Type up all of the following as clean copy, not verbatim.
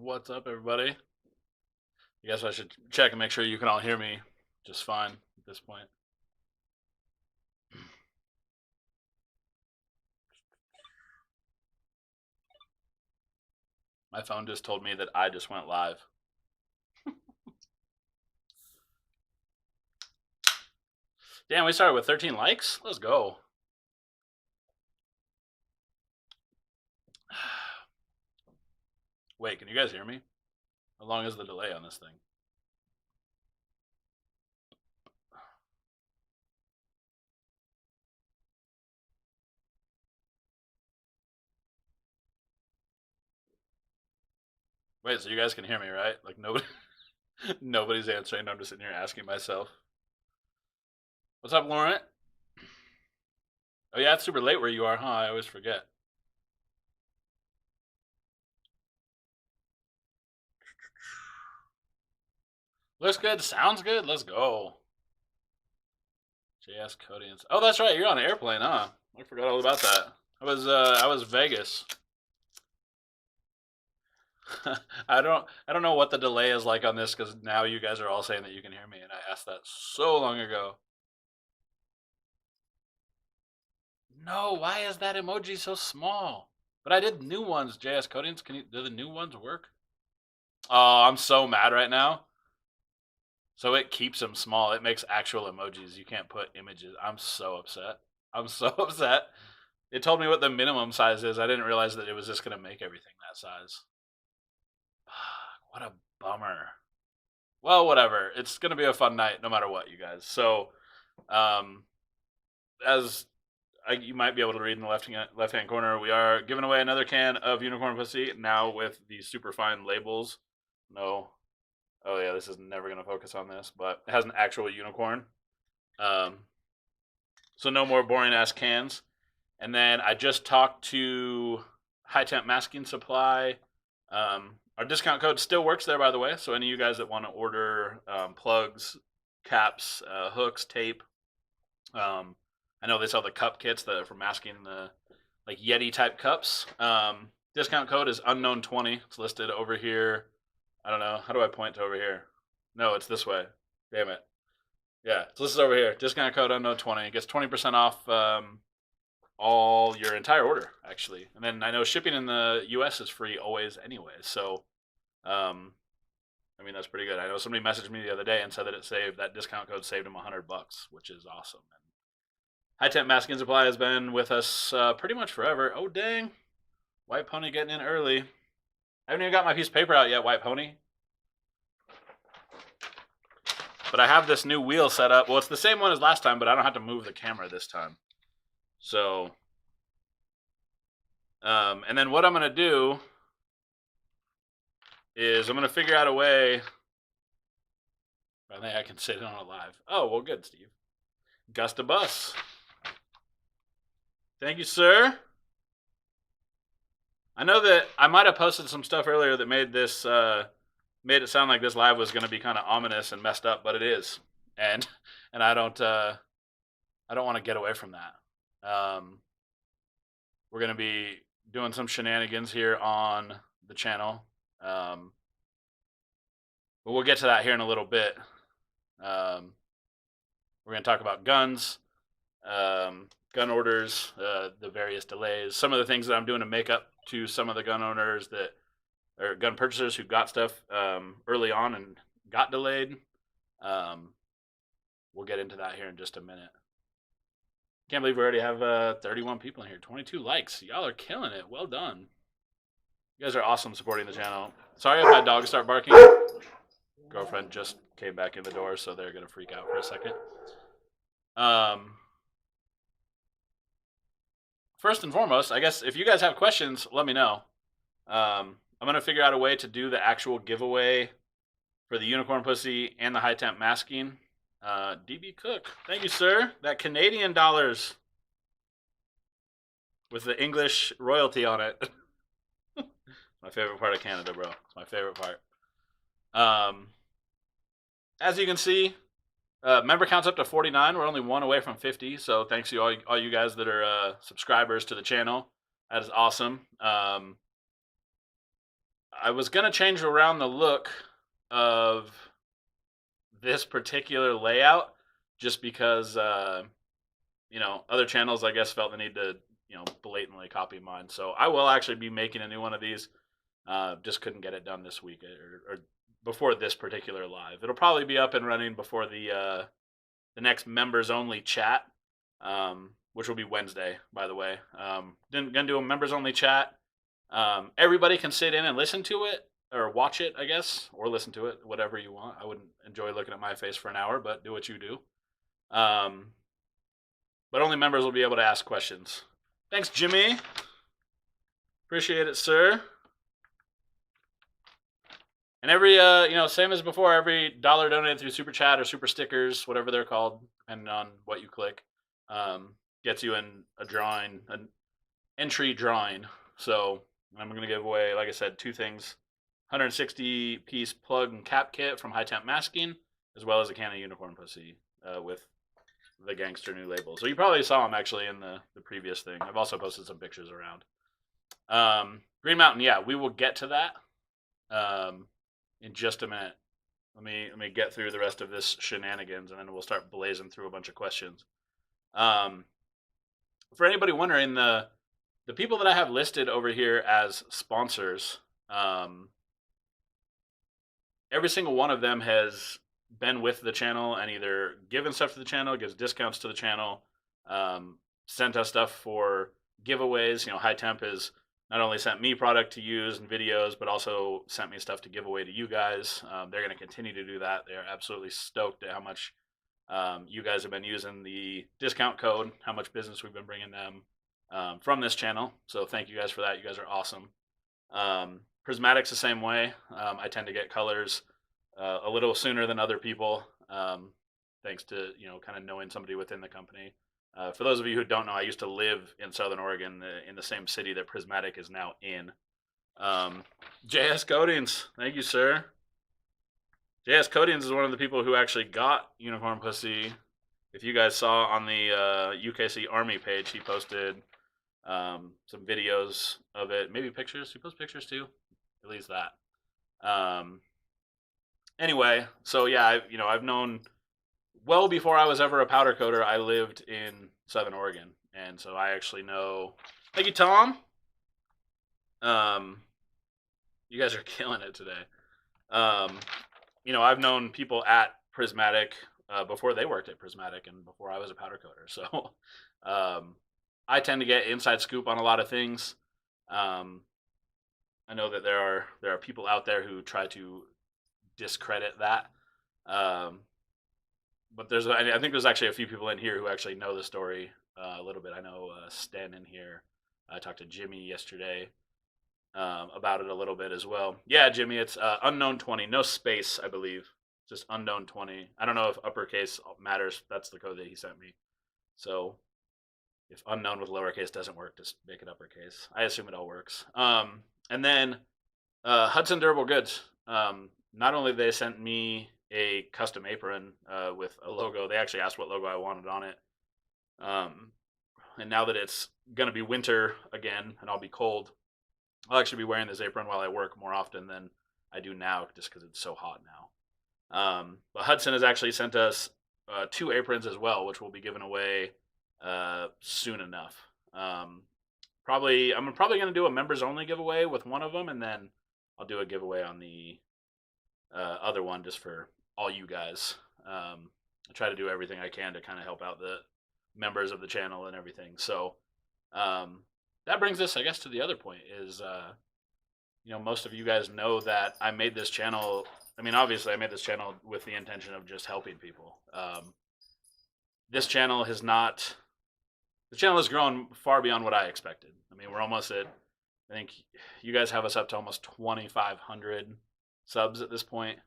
What's up, everybody? I guess I should check and make sure you can all hear me just fine at this point. My phone just told me that I just went live. Damn, we started with 13 likes? Let's go. Wait, can you guys hear me? How long is the delay on this thing? Wait, so you guys can hear me, right? Like nobody's answering. I'm just sitting here asking myself. What's up, Laurent? Oh yeah, it's super late where you are, huh? I always forget. Looks good, sounds good. Let's go. JS Codians. Oh, that's right. You're on an airplane, huh? I forgot all about that. I was Vegas. I don't know what the delay is like on this because now you guys are all saying that you can hear me, and I asked that so long ago. No, why is that emoji so small? But I did new ones, JS Codians. Do the new ones work? Oh, I'm so mad right now. So it keeps them small. It makes actual emojis. You can't put images. I'm so upset. I'm so upset. It told me what the minimum size is. I didn't realize that it was just going to make everything that size. What a bummer. Well, whatever. It's going to be a fun night no matter what, you guys. So, as you might be able to read in the left-hand corner, we are giving away another can of Unicorn Pussy, now with the super fine labels. No. Oh, yeah, this is never going to focus on this, but it has an actual unicorn. So no more boring-ass cans. And then I just talked to High Temp Masking Supply. Our discount code still works there, by the way. So any of you guys that want to order plugs, caps, hooks, tape. I know they sell the cup kits for masking the like Yeti type cups. Discount code is unknown20. It's listed over here. I don't know. How do I point to over here? No, it's this way. Damn it. Yeah, it's listed over here. Discount code unknown20. It gets 20% off all your entire order, actually. And then I know shipping in the US is free always anyway. So, I mean, that's pretty good. I know somebody messaged me the other day and said that that discount code saved them $100, which is awesome. And High Temp Masking Supply has been with us pretty much forever. Oh, dang. White Pony getting in early. I haven't even got my piece of paper out yet, White Pony. But I have this new wheel set up. Well, it's the same one as last time, but I don't have to move the camera this time. So, and then what I'm going to do is I'm going to figure out a way. I think I can sit on it live. Oh, well, good, Steve. Gusta Bus. Thank you, sir. I know that I might have posted some stuff earlier that made this made it sound like this live was going to be kind of ominous and messed up, but it is, and I don't want to get away from that. We're going to be doing some shenanigans here on the channel, but we'll get to that here in a little bit. We're going to talk about guns, gun orders, the various delays, some of the things that I'm doing to make up to some of the gun owners or gun purchasers who got stuff early on and got delayed. We'll get into that here in just a minute. Can't believe we already have 31 people in here, 22 likes. Y'all are killing it. Well done. You guys are awesome supporting the channel. Sorry if my dogs start barking. Girlfriend just came back in the door, so they're going to freak out for a second. First and foremost, I guess if you guys have questions, let me know. I'm going to figure out a way to do the actual giveaway for the Unicorn Pussy and the High Temp Masking. DB Cook, thank you, sir. That Canadian dollars with the English royalty on it. My favorite part of Canada, bro. It's my favorite part. As you can see, member count's up to 49. We're only one away from 50. So thanks to all you guys that are subscribers to the channel. That is awesome. I was gonna change around the look of this particular layout just because other channels I guess felt the need to blatantly copy mine. So I will actually be making a new one of these. Just couldn't get it done this week or before this particular live. It'll probably be up and running before the next members only chat, which will be Wednesday, by the way. Gonna do a members only chat. Everybody can sit in and listen to it or watch it, I guess, or listen to it, whatever you want. I wouldn't enjoy looking at my face for an hour, but do what you do. But only members will be able to ask questions. Thanks, Jimmy. Appreciate it, sir. And every, same as before, every dollar donated through Super Chat or Super Stickers, whatever they're called, depending on what you click, gets you in a drawing, an entry drawing. So I'm going to give away, like I said, two things. 160-piece plug and cap kit from High Temp Masking, as well as a can of Unicorn Pussy with the gangster new label. So you probably saw them actually in the previous thing. I've also posted some pictures around. Green Mountain, yeah, we will get to that in just a minute. Let me get through the rest of this shenanigans, and then we'll start blazing through a bunch of questions. For anybody wondering, the people that I have listed over here as sponsors, every single one of them has been with the channel and either given stuff to the channel, gives discounts to the channel, sent us stuff for giveaways. High Temp has not only sent me product to use and videos, but also sent me stuff to give away to you guys. They're going to continue to do that. They're absolutely stoked at how much you guys have been using the discount code, how much business we've been bringing them from this channel. So thank you guys for that. You guys are awesome. Prismatic's the same way. I tend to get colors a little sooner than other people, thanks to kind of knowing somebody within the company. For those of you who don't know, I used to live in Southern Oregon, in the same city that Prismatic is now in. JS Coatings, thank you, sir. JS Coatings is one of the people who actually got Unicorn Pussy. If you guys saw on the UKC Army page, he posted some videos of it, maybe pictures. He posts pictures too, at least that. Anyway, so yeah, I've known well before I was ever a powder coater. I lived in Southern Oregon, and so I actually know. Thank you, Tom. You guys are killing it today. I've known people at Prismatic before they worked at Prismatic and before I was a powder coater. So I tend to get inside scoop on a lot of things. I know that there are people out there who try to discredit that. But I think there's actually a few people in here who actually know the story a little bit. I know Stan in here. I talked to Jimmy yesterday about it a little bit as well. Yeah, Jimmy, it's unknown 20, no space, I believe. Just unknown 20. I don't know if uppercase matters. That's the code that he sent me. So if unknown with lowercase doesn't work, just make it uppercase. I assume it all works. And then Hudson Durable Goods. Not only they sent me a custom apron with a logo, they actually asked what logo I wanted on it. And now that it's going to be winter again and I'll be cold, I'll actually be wearing this apron while I work more often than I do now just because it's so hot now. But Hudson has actually sent us 2 aprons as well, which will be given away soon enough. I'm probably going to do a members only giveaway with one of them, and then I'll do a giveaway on the other one just for all you guys. I try to do everything I can to kind of help out the members of the channel and everything. So that brings us, I guess, to the other point is, most of you guys know that I made this channel. I mean, obviously I made this channel with the intention of just helping people. This channel has grown far beyond what I expected. I mean, we're almost at, I think you guys have us up to almost 2,500 subs at this point,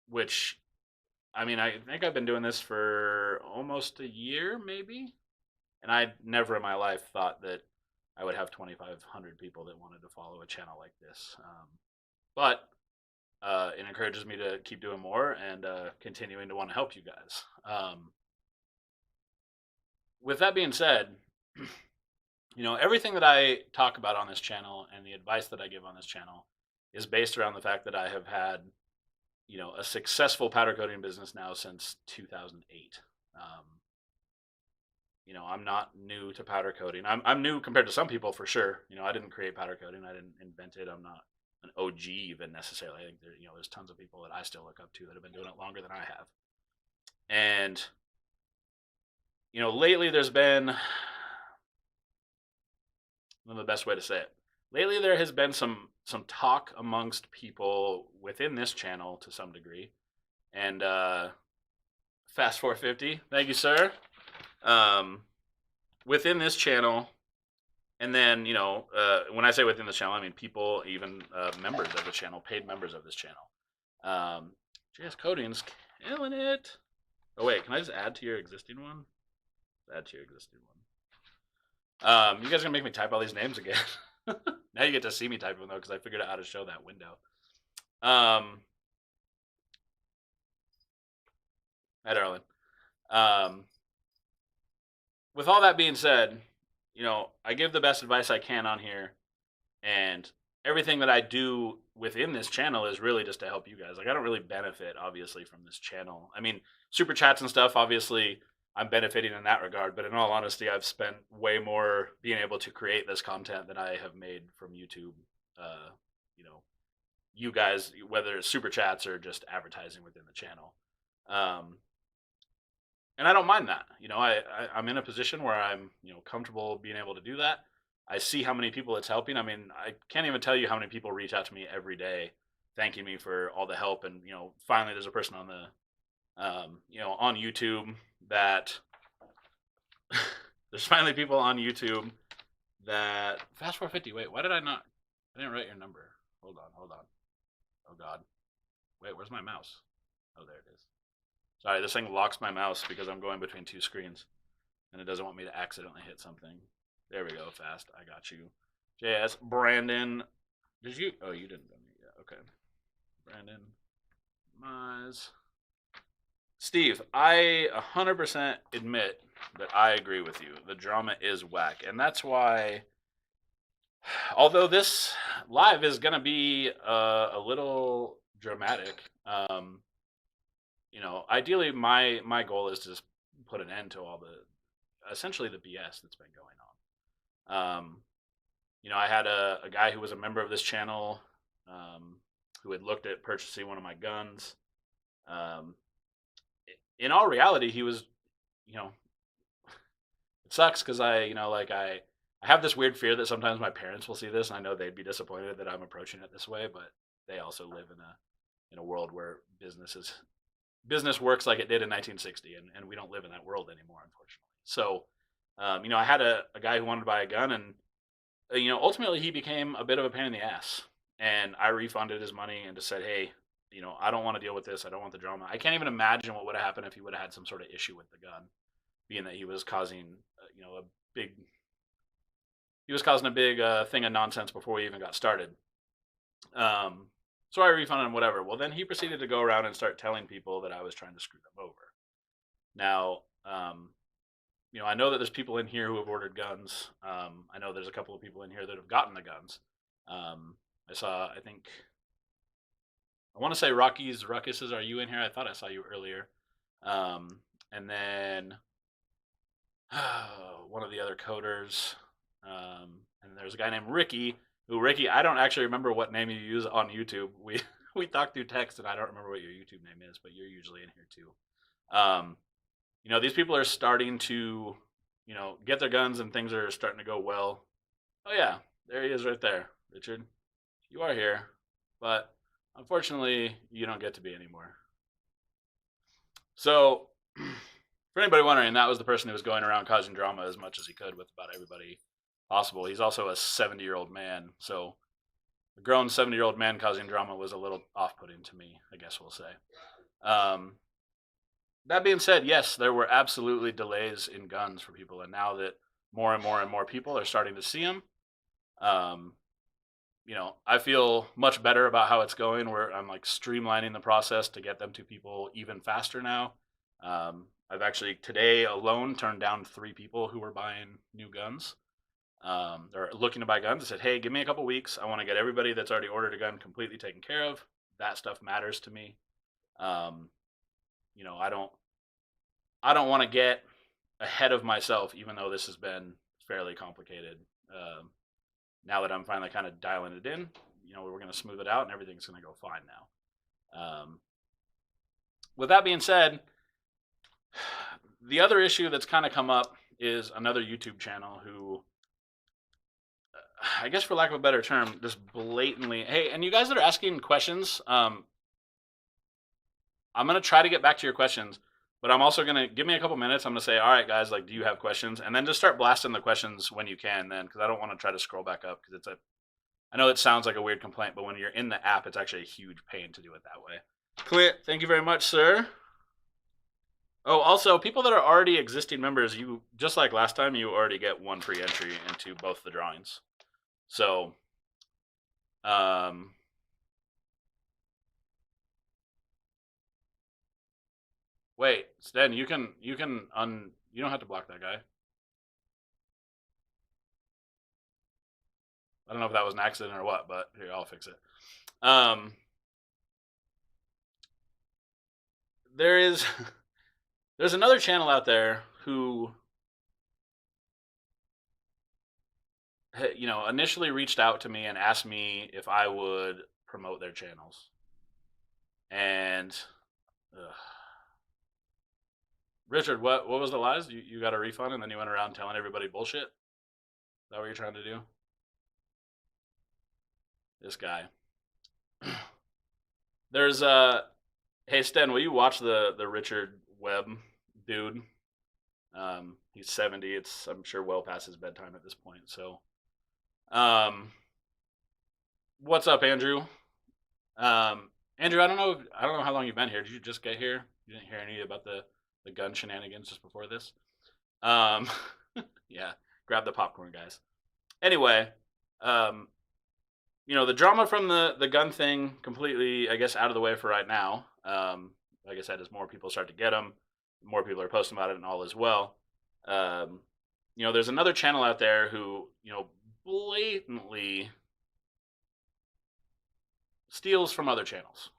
which, I mean, I think I've been doing this for almost a year, maybe, and I never in my life thought that I would have 2,500 people that wanted to follow a channel like this. But it encourages me to keep doing more and continuing to want to help you guys. With that being said, everything that I talk about on this channel and the advice that I give on this channel is based around the fact that I have had, a successful powder coating business now since 2008. I'm not new to powder coating. I'm new compared to some people for sure. I didn't create powder coating. I didn't invent it. I'm not an OG even necessarily. I think there's tons of people that I still look up to that have been doing it longer than I have. And lately there's been, the best way to say it. Lately there has been some talk amongst people within this channel to some degree. And Fast 450, thank you, sir. Within this channel, and then when I say within this channel, I mean people, even members of the channel, paid members of this channel. JS Coatings killing it. Oh wait, can I just add to your existing one? Add to your existing one. You guys are gonna make me type all these names again. Now you get to see me type them though, because I figured out how to show that window. Hi, darling. With all that being said, I give the best advice I can on here, and everything that I do within this channel is really just to help you guys. Like, I don't really benefit, obviously, from this channel. I mean, super chats and stuff, obviously, I'm benefiting in that regard, but in all honesty, I've spent way more being able to create this content than I have made from YouTube. You guys, whether it's super chats or just advertising within the channel. And I don't mind that. I'm in a position where I'm, comfortable being able to do that. I see how many people it's helping. I mean, I can't even tell you how many people reach out to me every day thanking me for all the help. And, finally there's a person on the, on YouTube that there's finally people on YouTube that Fast 450. Wait, why did I didn't write your number. Hold on. Oh God. Wait, where's my mouse? Oh, there it is. Sorry, this thing locks my mouse because I'm going between two screens, and it doesn't want me to accidentally hit something. There we go, Fast. I got you. JS, Brandon. Did you? Oh, you didn't. Yeah, okay. Brandon, Mize. Steve, I 100% admit that I agree with you. The drama is whack, and that's why, although this live is going to be a little dramatic, ideally my goal is to just put an end to all essentially the BS that's been going on. I had a guy who was a member of this channel, who had looked at purchasing one of my guns. In all reality, he was, it sucks because I have this weird fear that sometimes my parents will see this, and I know they'd be disappointed that I'm approaching it this way, but they also live in a world where business works like it did in 1960, and we don't live in that world anymore, unfortunately. So, I had a guy who wanted to buy a gun, and ultimately he became a bit of a pain in the ass, and I refunded his money and just said, hey, I don't want to deal with this. I don't want the drama. I can't even imagine what would have happened if he would have had some sort of issue with the gun, being that he was causing, a big thing of nonsense before we even got started. So I refunded him whatever. Well, then he proceeded to go around and start telling people that I was trying to screw them over. Now, I know that there's people in here who have ordered guns. I know there's a couple of people in here that have gotten the guns. I want to say Ruckuses, are you in here? I thought I saw you earlier. And then one of the other coders. And there's a guy named Ricky. Ricky, I don't actually remember what name you use on YouTube. We talked through text, and I don't remember what your YouTube name is, but you're usually in here too. These people are starting to, get their guns, and things are starting to go well. Oh yeah, there he is right there, Richard. You are here, but unfortunately, you don't get to be anymore. So, for anybody wondering, that was the person who was going around causing drama as much as he could with about everybody possible. He's also a 70-year-old man, so a grown 70-year-old man causing drama was a little off-putting to me, I guess we'll say. That being said, yes, there were absolutely delays in guns for people, and now that more and more and more people are starting to see them, I feel much better about how it's going, where I'm streamlining the process to get them to people even faster now. I've actually today alone turned down 3 people who were buying new guns. or looking to buy guns. I said, hey, give me a couple weeks. I want to get everybody that's already ordered a gun completely taken care of. That stuff matters to me. You know, I don't want to get ahead of myself, even though this has been fairly complicated. Now that I'm finally kind of dialing it in, you know, we're going to smooth it out and everything's going to go fine now. With that being said, the other issue that's kind of come up is another YouTube channel who, I guess for lack of a better term, just blatantly, hey, and you guys that are asking questions, I'm going to try to get back to your questions, but I'm also going to give me a couple minutes. I'm going to say, all right, guys, like, do you have questions? And then just start blasting the questions when you can then, because I don't want to try to scroll back up because I know it sounds like a weird complaint, but when you're in the app, it's actually a huge pain to do it that way. Clint, thank you very much, sir. Oh, also, people that are already existing members, you, just like last time, you already get one free entry into both the drawings. So, wait, Sten, you don't have to block that guy. I don't know if that was an accident or what, but here, I'll fix it. There's another channel out there who, you know, initially reached out to me and asked me if I would promote their channels. And Richard, what was the lies? You got a refund and then you went around telling everybody bullshit? Is that what you're trying to do? This guy. There's hey Sten, will you watch the Richard Webb dude? He's 70. It's, I'm sure, well past his bedtime at this point. So, what's up, Andrew? Andrew, I don't know how long you've been here. Did you just get here? You didn't hear any about the gun shenanigans just before this? Yeah, grab the popcorn, guys. Anyway, you know, the drama from the gun thing completely, I guess, out of the way for right now. Like I said, as more people start to get them, more people are posting about it and all as well. You know, there's another channel out there who, you know, blatantly steals from other channels.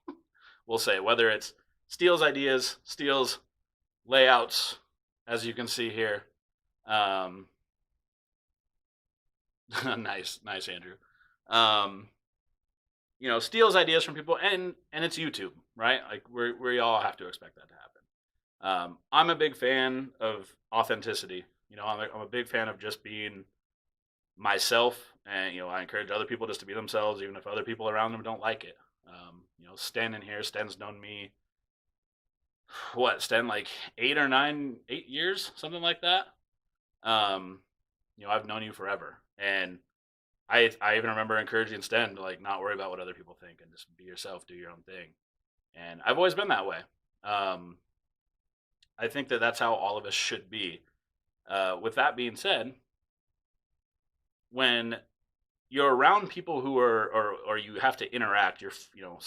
We'll say, whether it's steals ideas, steals layouts, as you can see here. Nice, Andrew. You know, steals ideas from people, and it's YouTube, right? Like we all have to expect that to happen. I'm a big fan of authenticity. You know, I'm a big fan of just being myself, and you know, I encourage other people just to be themselves, even if other people around them don't like it. You know, Sten in here, Sten's known me, what, Sten, like 8 years, something like that. You know, I've known you forever, and I even remember encouraging Sten to like not worry about what other people think and just be yourself, do your own thing. And I've always been that way. I think that that's how all of us should be. With that being said, when you're around people who are, or you have to interact, you're, you know,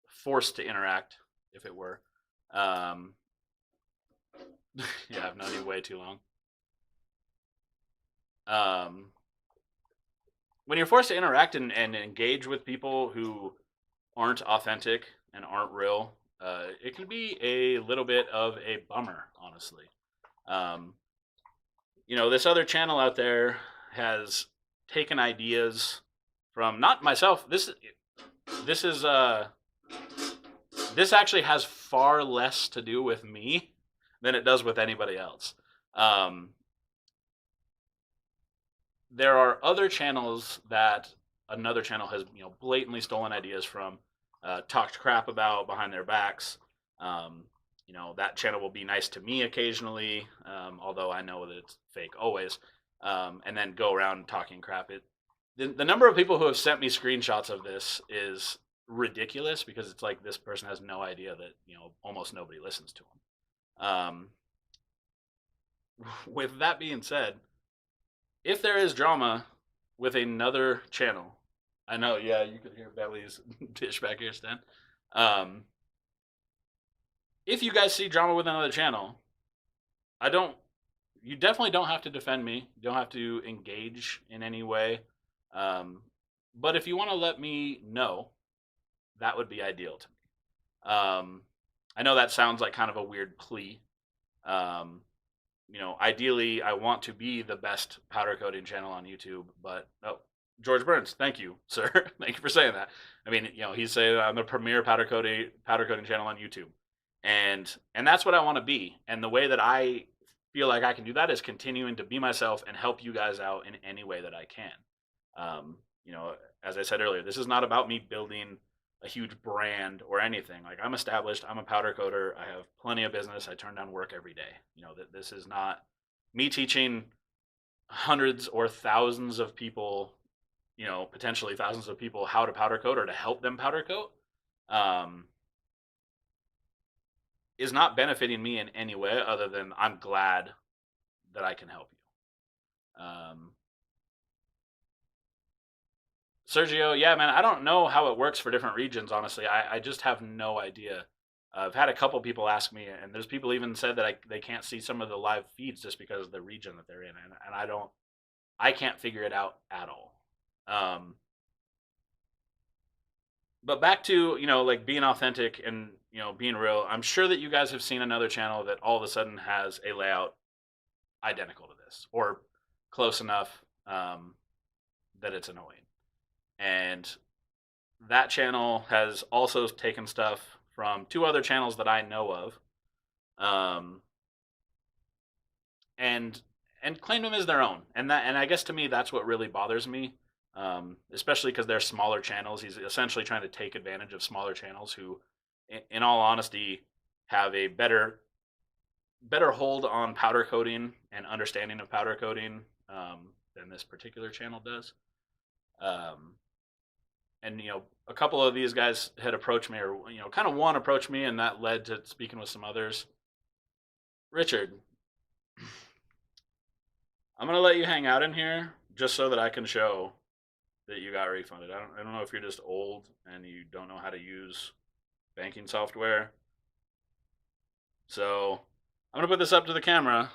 forced to interact, if it were. Yeah, I've known you way too long. When you're forced to interact and engage with people who aren't authentic and aren't real, it can be a little bit of a bummer, honestly. You know, this other channel out there has taken ideas from, not myself. This actually has far less to do with me than it does with anybody else. There are other channels that another channel has, you know, blatantly stolen ideas from, talked crap about behind their backs. You know, that channel will be nice to me occasionally, although I know that it's fake always, and then go around talking crap. The number of people who have sent me screenshots of this is ridiculous, because it's like this person has no idea that, you know, almost nobody listens to them. With that being said, if there is drama with another channel, I know, yeah, you could hear Belly's dish back here, Stan. If you guys see drama with another channel, I don't, you definitely don't have to defend me. You don't have to engage in any way. Um, but if you want to let me know, that would be ideal to me. I know that sounds like kind of a weird plea. Um, ideally, I want to be the best powder coating channel on YouTube, but oh, George Burns, thank you, sir. Thank you for saying that. I mean, he's saying I'm the premier powder coating channel on YouTube, and that's what I want to be. And the way that I feel like I can do that is continuing to be myself and help you guys out in any way that I can. Um, you know, as I said earlier, this is not about me building a huge brand or anything. Like, I'm established, I'm a powder coater, I have plenty of business, I turn down work every day. That this is not me teaching hundreds or thousands of people, potentially thousands of people how to powder coat or to help them powder coat. Um, is not benefiting me in any way other than I'm glad that I can help you. Sergio, yeah, man, I don't know how it works for different regions, honestly. I just have no idea. I've had a couple people ask me, and there's people even said that they can't see some of the live feeds just because of the region that they're in, and I can't figure it out at all. But back to, like being authentic and, being real, I'm sure that you guys have seen another channel that all of a sudden has a layout identical to this or close enough that it's annoying. And that channel has also taken stuff from two other channels that I know of, and claimed them as their own. And I guess to me that's what really bothers me, especially because they're smaller channels. He's essentially trying to take advantage of smaller channels who, in all honesty, have a better hold on powder coating and understanding of powder coating than this particular channel does. And a couple of these guys had approached me, or kind of one approached me, and that led to speaking with some others. Richard, I'm gonna let you hang out in here just so that I can show that you got refunded. I don't know if you're just old and you don't know how to use banking software. So I'm gonna put this up to the camera.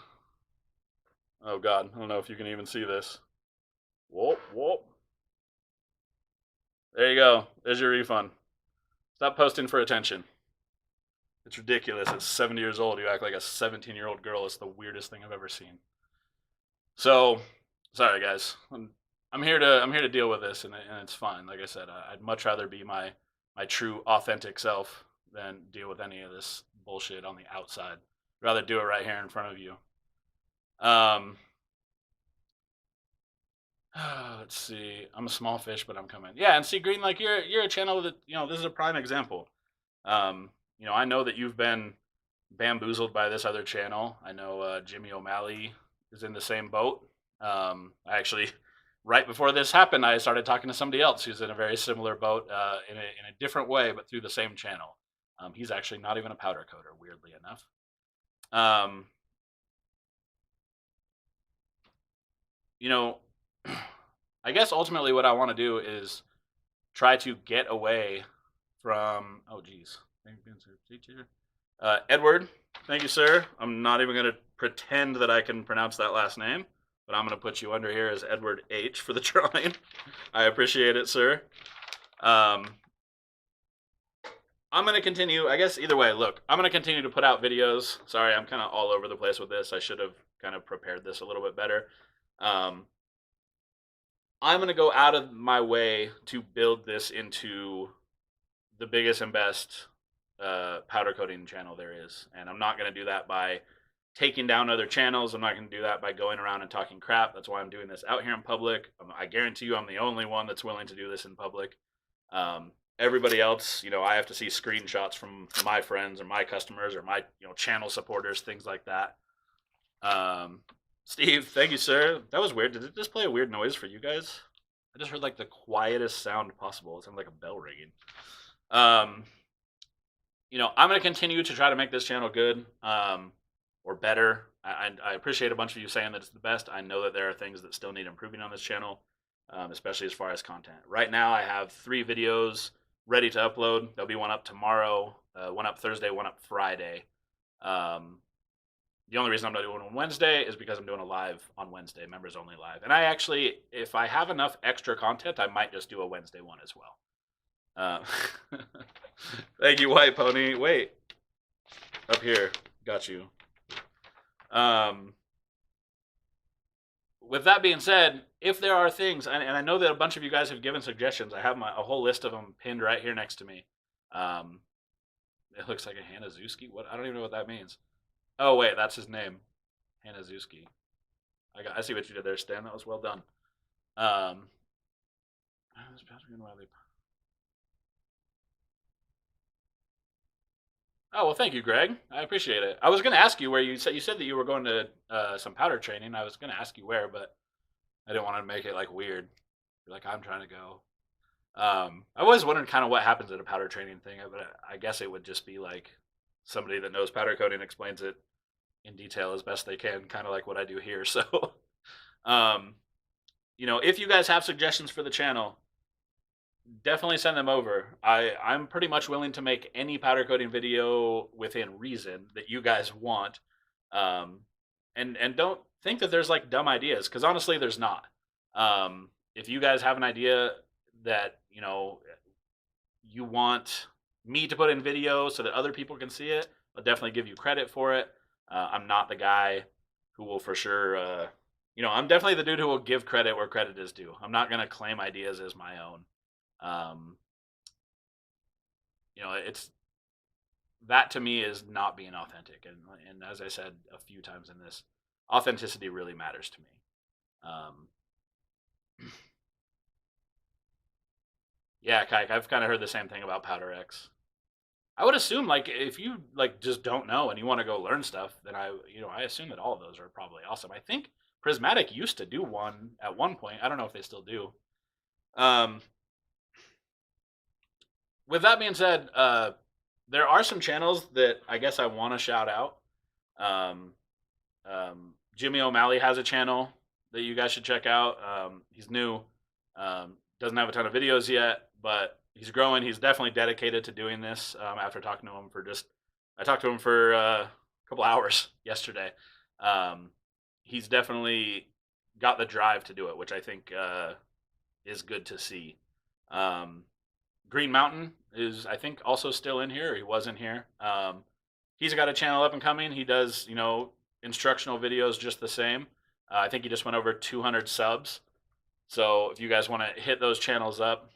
Oh God, I don't know if you can even see this. Whoop whoop. There you go. There's your refund. Stop posting for attention. It's ridiculous. At 70 years old, you act like a 17-year-old girl. It's the weirdest thing I've ever seen. So, sorry guys. I'm here to deal with this, and it's fine. Like I said, I'd much rather be my true, authentic self than deal with any of this bullshit on the outside. I'd rather do it right here in front of you. Let's see. I'm a small fish, but I'm coming. Yeah, and see, Green, like you're a channel that this is a prime example. I know that you've been bamboozled by this other channel. I know Jimmy O'Malley is in the same boat. I actually, right before this happened, I started talking to somebody else who's in a very similar boat in a different way, but through the same channel. He's actually not even a powder coater, weirdly enough. I guess ultimately what I want to do is try to get away from. Oh, geez. Edward, thank you, sir. I'm not even going to pretend that I can pronounce that last name, but I'm going to put you under here as Edward H for the drawing. I appreciate it, sir. I'm going to continue. I guess either way, look, I'm going to continue to put out videos. Sorry, I'm kind of all over the place with this. I should have kind of prepared this a little bit better. I'm going to go out of my way to build this into the biggest and best powder coating channel there is. And I'm not going to do that by taking down other channels. I'm not going to do that by going around and talking crap. That's why I'm doing this out here in public. I guarantee you I'm the only one that's willing to do this in public. Everybody else, I have to see screenshots from my friends or my customers or my channel supporters, things like that. Steve, thank you, sir. That was weird. Did it just play a weird noise for you guys? I just heard like the quietest sound possible. It sounded like a bell ringing. I'm going to continue to try to make this channel good or better. I appreciate a bunch of you saying that it's the best. I know that there are things that still need improving on this channel, especially as far as content. Right now, I have 3 videos ready to upload. There'll be one up tomorrow, one up Thursday, one up Friday. The only reason I'm not doing it on Wednesday is because I'm doing a live on Wednesday, members only live. And I actually, if I have enough extra content, I might just do a Wednesday one as well. Thank you, White Pony. Wait, up here, got you. With that being said, if there are things, and I know that a bunch of you guys have given suggestions, I have a whole list of them pinned right here next to me. It looks like a Hanazuski. What? I don't even know what that means. Oh wait, that's his name, Hanazuski. I see what you did there, Stan. That was well done. Oh well, thank you, Greg. I appreciate it. I was going to ask you where you said that you were going to some powder training. I was going to ask you where, but I didn't want to make it like weird. Like I'm trying to go. I always wondered kind of what happens at a powder training thing, but I guess it would just be like somebody that knows powder coating explains it in detail as best they can, kind of like what I do here. So, if you guys have suggestions for the channel, definitely send them over. I'm pretty much willing to make any powder coating video within reason that you guys want. And don't think that there's like dumb ideas, because honestly, there's not. If you guys have an idea that you want me to put in video so that other people can see it, I'll definitely give you credit for it. I'm not the guy who will for sure, I'm definitely the dude who will give credit where credit is due. I'm not going to claim ideas as my own. It's that to me is not being authentic. And as I said a few times in this, authenticity really matters to me. Yeah, Kike, I've kind of heard the same thing about Powder X. I would assume, like, if you like just don't know and you want to go learn stuff, then I assume that all of those are probably awesome. I think Prismatic used to do one at one point. I don't know if they still do. With that being said, there are some channels that I guess I want to shout out. Jimmy O'Malley has a channel that you guys should check out. He's new, doesn't have a ton of videos yet, but he's growing. He's definitely dedicated to doing this. After talking to him I talked to him for a couple hours yesterday. He's definitely got the drive to do it, which I think is good to see. Green Mountain is, I think, also still in here. Or he was in here. He's got a channel up and coming. He does, instructional videos just the same. I think he just went over 200 subs. So if you guys want to hit those channels up,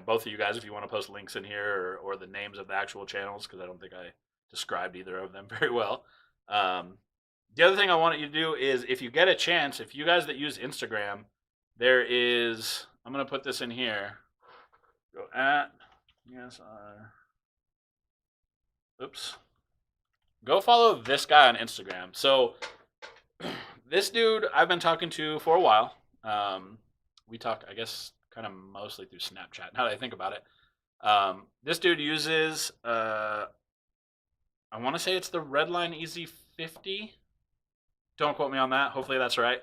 both of you guys, if you want to post links in here or the names of the actual channels, because I don't think I described either of them very well. The other thing I want you to do is, if you get a chance, if you guys that use Instagram, there is, I'm going to put this in here. Go at, oops. Go follow this guy on Instagram. So this dude I've been talking to for a while. We talk, I guess, kind of mostly through Snapchat, now that I think about it. This dude uses, I want to say it's the Redline Easy 50. Don't quote me on that. Hopefully that's right.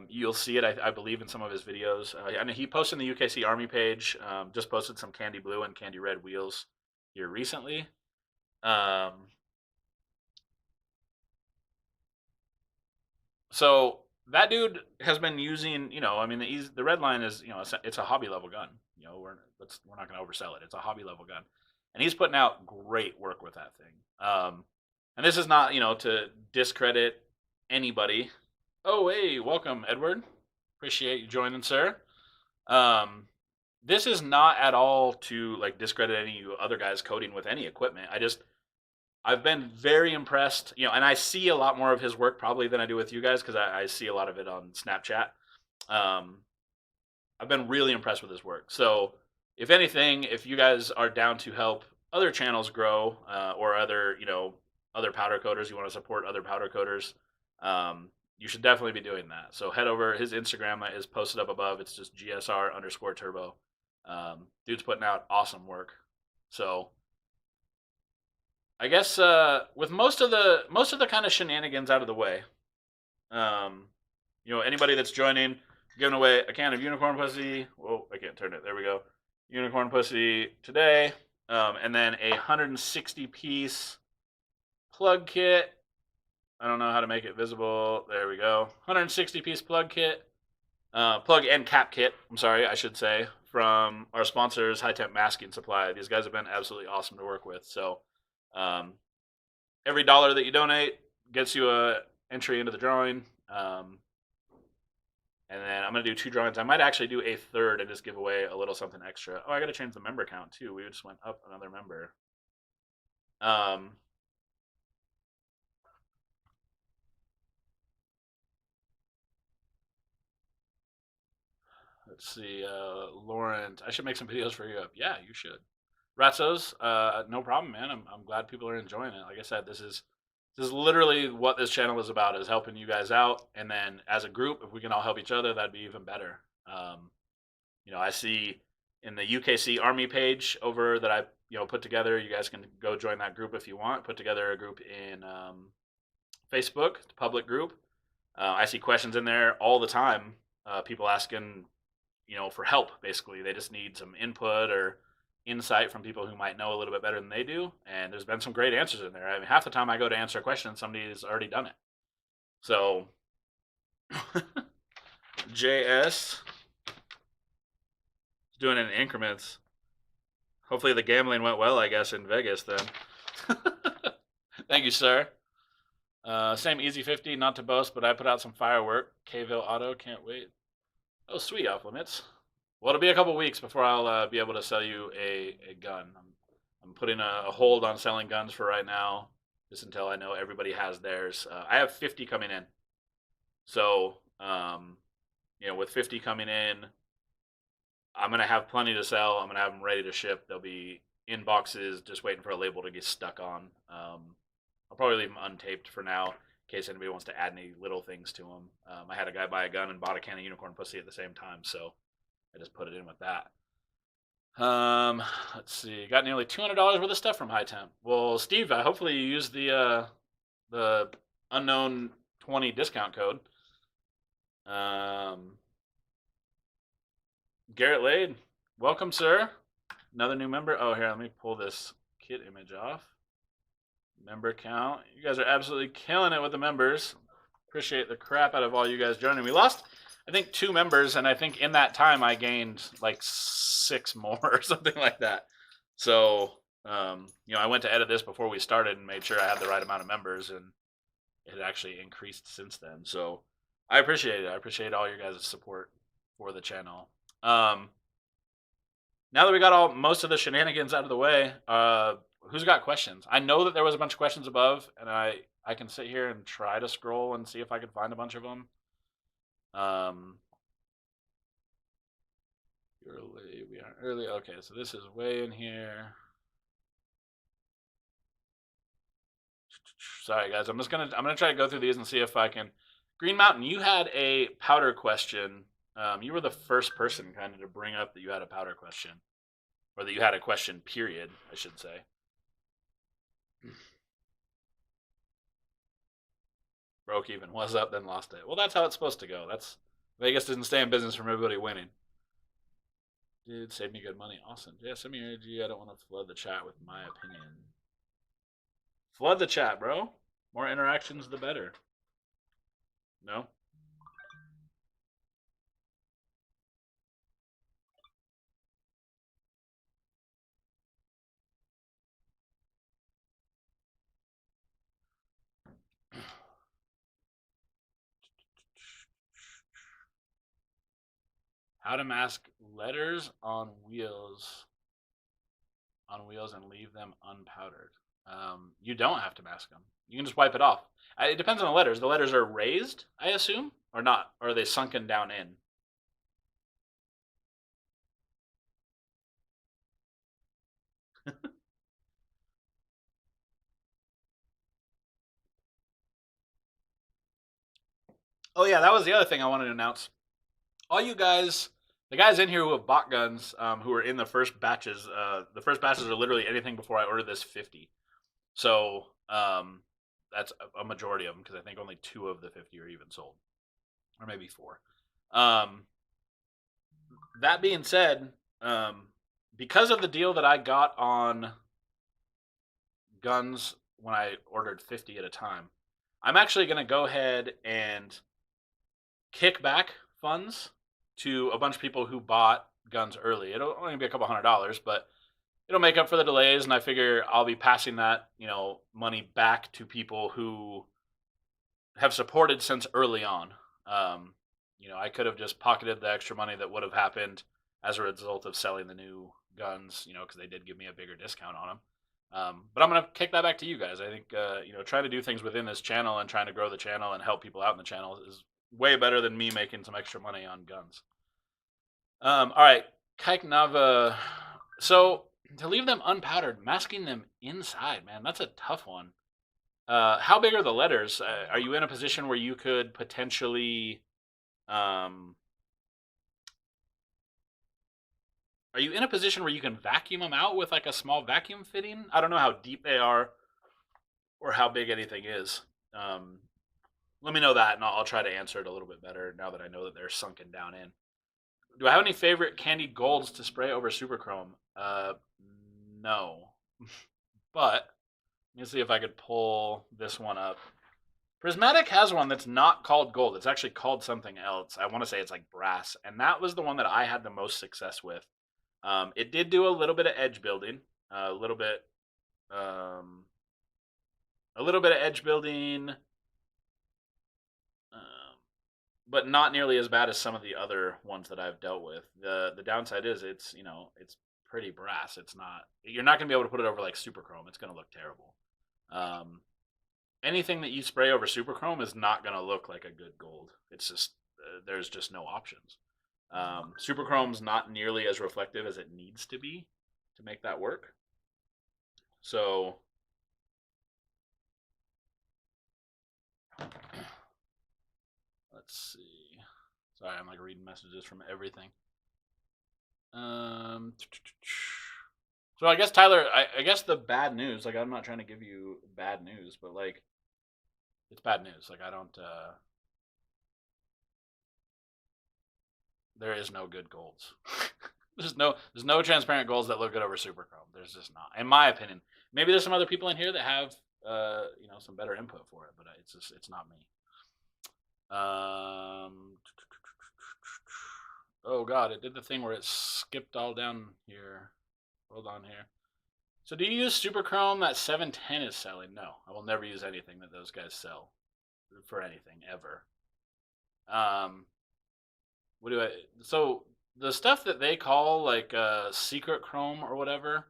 You'll see it, I believe, in some of his videos. And he posted in the UKC Army page. Just posted some candy blue and candy red wheels here recently. So that dude has been using, the red line is, it's a hobby level gun. We're not going to oversell it. It's a hobby level gun, and he's putting out great work with that thing. And this is not, to discredit anybody. Oh, hey, welcome, Edward. Appreciate you joining, sir. This is not at all to like discredit any other guys coding with any equipment. I've been very impressed, and I see a lot more of his work probably than I do with you guys, because I see a lot of it on Snapchat. I've been really impressed with his work. So if anything, if you guys are down to help other channels grow, or other powder coaters, you want to support other powder coaters, you should definitely be doing that. So head over, his Instagram is posted up above. It's just GSR_turbo. Dude's putting out awesome work. So I guess with most of the kind of shenanigans out of the way, anybody that's joining, giving away a can of unicorn pussy. Whoa, I can't turn it. There we go. Unicorn pussy today, and then a 160 piece plug kit I don't know how to make it visible. There we go. 160 piece plug kit. Plug and cap kit, I'm sorry, I should say, from our sponsors, High Temp Masking Supply. These guys have been absolutely awesome to work with. So every dollar that you donate gets you a entry into the drawing. And then I'm going to do 2 drawings. I might actually do a third and just give away a little something extra. Oh, I got to change the member count too. We just went up another member. Let's see. Lauren, I should make some videos for you. Yeah, you should. Ratzos, no problem, man. I'm glad people are enjoying it. Like I said, this is literally what this channel is about, is helping you guys out. And then as a group, if we can all help each other, that'd be even better. I see in the UKC Army page over that I put together. You guys can go join that group if you want. Put together a group in Facebook, the public group. I see questions in there all the time. People asking, for help. Basically, they just need some input or insight from people who might know a little bit better than they do. And there's been some great answers in there. I mean, half the time I go to answer a question, somebody's already done it. So, JS doing it in increments. Hopefully the gambling went well, I guess, in Vegas then. Thank you, sir. Same easy 50, not to boast, but I put out some firework. Kville Auto, can't wait. Oh, sweet, off limits. Well, it'll be a couple weeks before I'll be able to sell you a gun. I'm putting a hold on selling guns for right now, just until I know everybody has theirs. I have 50 coming in. So, with 50 coming in, I'm going to have plenty to sell. I'm going to have them ready to ship. They'll be in boxes, just waiting for a label to get stuck on. I'll probably leave them untaped for now, in case anybody wants to add any little things to them. I had a guy buy a gun and bought a can of Unicorn Pussy at the same time, so I just put it in with that. Let's see. Got nearly $200 worth of stuff from High Temp. Well, Steve, hopefully you used the unknown 20 discount code. Garrett Lade, welcome, sir. Another new member. Oh, here, let me pull this kit image off. Member count. You guys are absolutely killing it with the members. Appreciate the crap out of all you guys joining. We lost, I think, 2 members, and I think in that time I gained like 6 more or something like that. So, I went to edit this before we started and made sure I had the right amount of members, and it had actually increased since then. So I appreciate it. I appreciate all your guys' support for the channel. Now that we got most of the shenanigans out of the way, who's got questions? I know that there was a bunch of questions above, and I can sit here and try to scroll and see if I can find a bunch of them. We are early. Okay, so this is way in here. Sorry, guys. I'm gonna try to go through these and see if I can. Green Mountain, you had a powder question. You were the first person kind of to bring up that you had a powder question, or that you had a question, period, I should say. Broke even, was up, then lost it. Well, that's how it's supposed to go. Vegas doesn't stay in business from everybody winning. Dude, save me good money. Awesome. Yeah, send me your energy. I don't want to flood the chat with my opinion. Flood the chat, bro. More interactions, the better. No? How to mask letters on wheels and leave them unpowdered. You don't have to mask them. You can just wipe it off. It depends on the letters. The letters are raised, I assume, or not? Or are they sunken down in? Oh yeah, that was the other thing I wanted to announce. All you guys, the guys in here who have bought guns, who are in the first batches are literally anything before I ordered this 50. So that's a majority of them, because I think only 2 of the 50 are even sold, or maybe 4. That being said, because of the deal that I got on guns when I ordered 50 at a time, I'm actually going to go ahead and kick back funds to a bunch of people who bought guns early. It'll only be a couple $100, but it'll make up for the delays, and I figure I'll be passing that, money back to people who have supported since early on. Um, I could have just pocketed the extra money that would have happened as a result of selling the new guns, because they did give me a bigger discount on them. But I'm gonna kick that back to you guys. I think trying to do things within this channel and trying to grow the channel and help people out in the channel is way better than me making some extra money on guns. All right, Kaiknava. So to leave them unpowdered, masking them inside, man, that's a tough one. How big are the letters? Are you in a position where you could potentially, are you in a position where you can vacuum them out with like a small vacuum fitting? I don't know how deep they are or how big anything is. Let me know that, and I'll try to answer it a little bit better now that I know that they're sunken down in. Do I have any favorite candied golds to spray over superchrome? No. But let me see if I could pull this one up. Prismatic has one that's not called gold. It's actually called something else. I want to say it's like brass, and that was the one that I had the most success with. It did do a little bit of edge building, a little bit of edge building, but not nearly as bad as some of the other ones that I've dealt with. The downside is it's pretty brass. You're not gonna be able to put it over like superchrome. It's gonna look terrible. Anything that you spray over superchrome is not gonna look like a good gold. It's just there's just no options. Superchrome's not nearly as reflective as it needs to be to make that work. So let's see. Sorry, I'm like reading messages from everything. So I guess Tyler, I guess the bad news, like I'm not trying to give you bad news, but like it's bad news. Like I don't there is no good golds. there's no transparent golds that look good over superchrome. There's just not, in my opinion. Maybe there's some other people in here that have some better input for it, but it's not me. Oh god, it did the thing where it skipped all down here. Hold on here. So do you use superchrome that 710 is selling? No, I will never use anything that those guys sell for anything ever. So the stuff that they call like secret chrome or whatever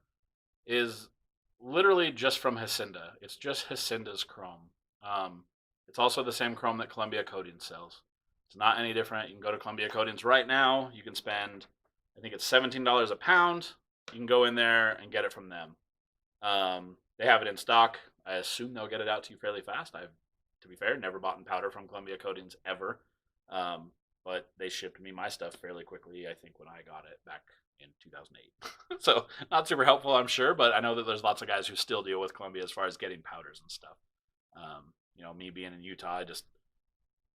is literally just from Hacienda. It's just Hacienda's chrome. It's also the same chrome that Columbia Coatings sells. It's not any different. You can go to Columbia Coatings right now. You can spend, I think it's $17 a pound. You can go in there and get it from them. They have it in stock. I assume they'll get it out to you fairly fast. I've, to be fair, never bought in powder from Columbia Coatings ever. But they shipped me my stuff fairly quickly, I think, when I got it back in 2008. So not super helpful, I'm sure, but I know that there's lots of guys who still deal with Columbia as far as getting powders and stuff. Me being in Utah,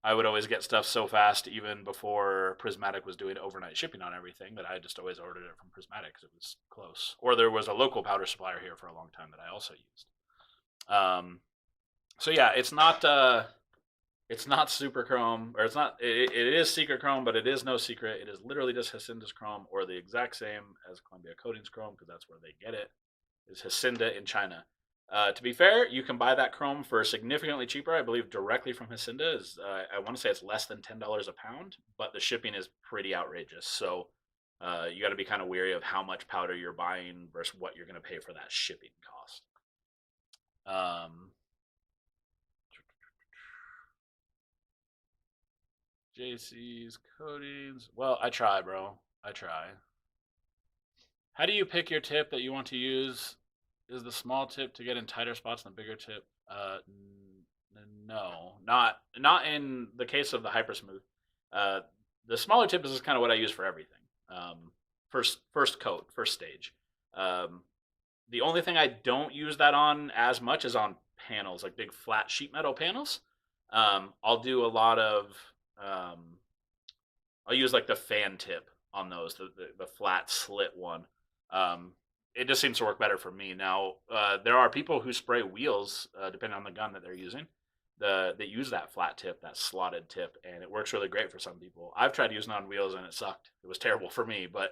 I would always get stuff so fast, even before Prismatic was doing overnight shipping on everything, that I just always ordered it from Prismatic because it was close. Or there was a local powder supplier here for a long time that I also used. So yeah, it's not super chrome, or it's not. It is secret chrome, but it is no secret. It is literally just Hacienda's chrome, or the exact same as Columbia Coatings chrome, because that's where they get it. Is Hacienda in China. To be fair, you can buy that chrome for significantly cheaper. I believe directly from Hacienda is. I want to say it's less than $10 a pound, but the shipping is pretty outrageous. So you got to be kind of wary of how much powder you're buying versus what you're going to pay for that shipping cost. JC's coatings. Well, I try, bro. I try. How do you pick your tip that you want to use? Is the small tip to get in tighter spots than the bigger tip? No, not in the case of the Hyper Smooth. The smaller tip is just kind of what I use for everything. First coat, first stage. The only thing I don't use that on as much is on panels, like big flat sheet metal panels. I'll do a lot of. I'll use like the fan tip on those, the flat slit one. It just seems to work better for me. Now, there are people who spray wheels, depending on the gun that they're using. they use that flat tip, that slotted tip, and it works really great for some people. I've tried using it on wheels and it sucked. It was terrible for me, but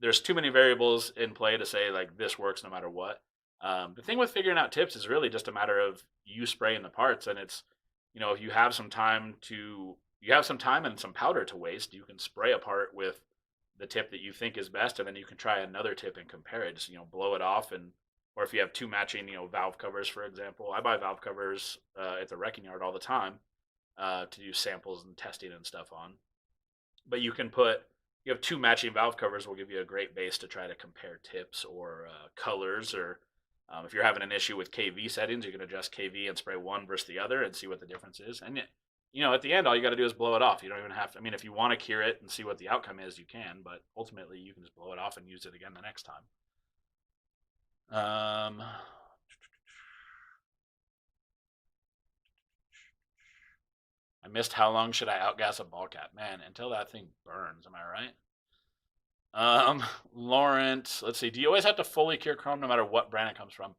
there's too many variables in play to say like this works no matter what. The thing with figuring out tips is really just a matter of you spraying the parts, and it's, if you have some time and some powder to waste, you can spray a part with the tip that you think is best, and then you can try another tip and compare it. Just blow it off, and or if you have two matching valve covers, for example. I buy valve covers at the wrecking yard all the time to do samples and testing and stuff on. But you have two matching valve covers will give you a great base to try to compare tips or colors, or if you're having an issue with KV settings, you can adjust KV and spray one versus the other and see what the difference is. And at the end, all you got to do is blow it off. You don't even have to. I mean, if you want to cure it and see what the outcome is, you can. But ultimately, you can just blow it off and use it again the next time. I missed how long should I outgas a ball cap? Man, until that thing burns. Am I right? Lawrence, let's see. Do you always have to fully cure chrome no matter what brand it comes from?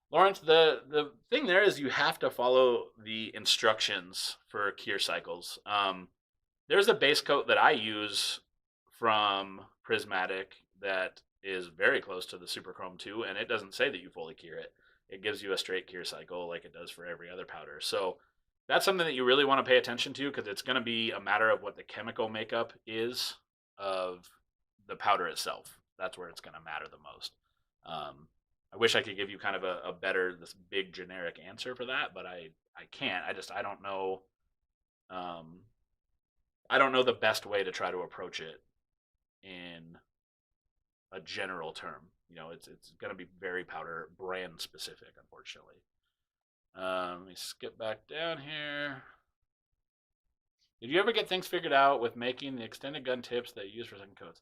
Lawrence, the thing there is you have to follow the instructions for cure cycles. There's a base coat that I use from Prismatic that is very close to the Super Chrome 2, and it doesn't say that you fully cure it. It gives you a straight cure cycle like it does for every other powder. So that's something that you really want to pay attention to, because it's going to be a matter of what the chemical makeup is of the powder itself. That's where it's going to matter the most. I wish I could give you kind of a better, this big generic answer for that, but I can't. I don't know. I don't know the best way to try to approach it in a general term. It's going to be very powder brand specific, unfortunately. Let me skip back down here. Did you ever get things figured out with making the extended gun tips that you use for second coats?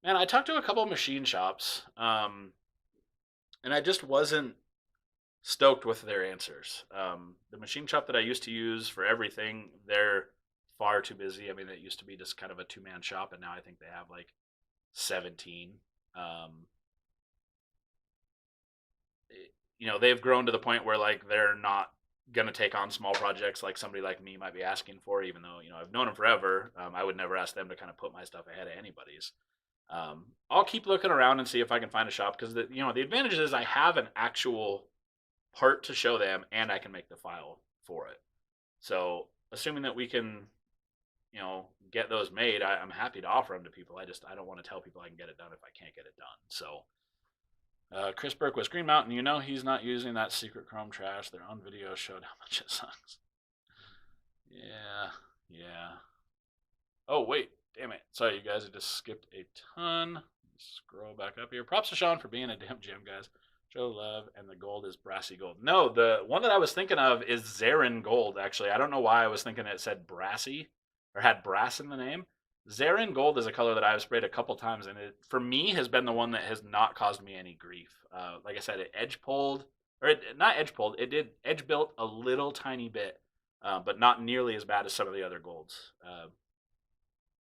Man, I talked to a couple of machine shops, and I just wasn't stoked with their answers. The machine shop that I used to use for everything, they're far too busy. I mean, it used to be just kind of a two-man shop, and now I think they have like 17. They've grown to the point where like they're not going to take on small projects like somebody like me might be asking for, even though, I've known them forever. I would never ask them to kind of put my stuff ahead of anybody's. I'll keep looking around and see if I can find a shop, because the advantage is I have an actual part to show them, and I can make the file for it. So assuming that we can, get those made, I'm happy to offer them to people. I don't want to tell people I can get it done if I can't get it done. So Chris Burke was Green Mountain. He's not using that secret chrome trash. Their own video showed how much it sucks. Yeah. Oh, wait. Damn it. Sorry, you guys. I just skipped a ton. Scroll back up here. Props to Sean for being a damn gem, guys. Joe Love, and the gold is brassy gold. No, the one that I was thinking of is Zarin gold, actually. I don't know why I was thinking it said brassy or had brass in the name. Zarin gold is a color that I've sprayed a couple times, and it, for me, has been the one that has not caused me any grief. Like I said, it edge pulled, or not edge pulled, it did edge built a little tiny bit, but not nearly as bad as some of the other golds.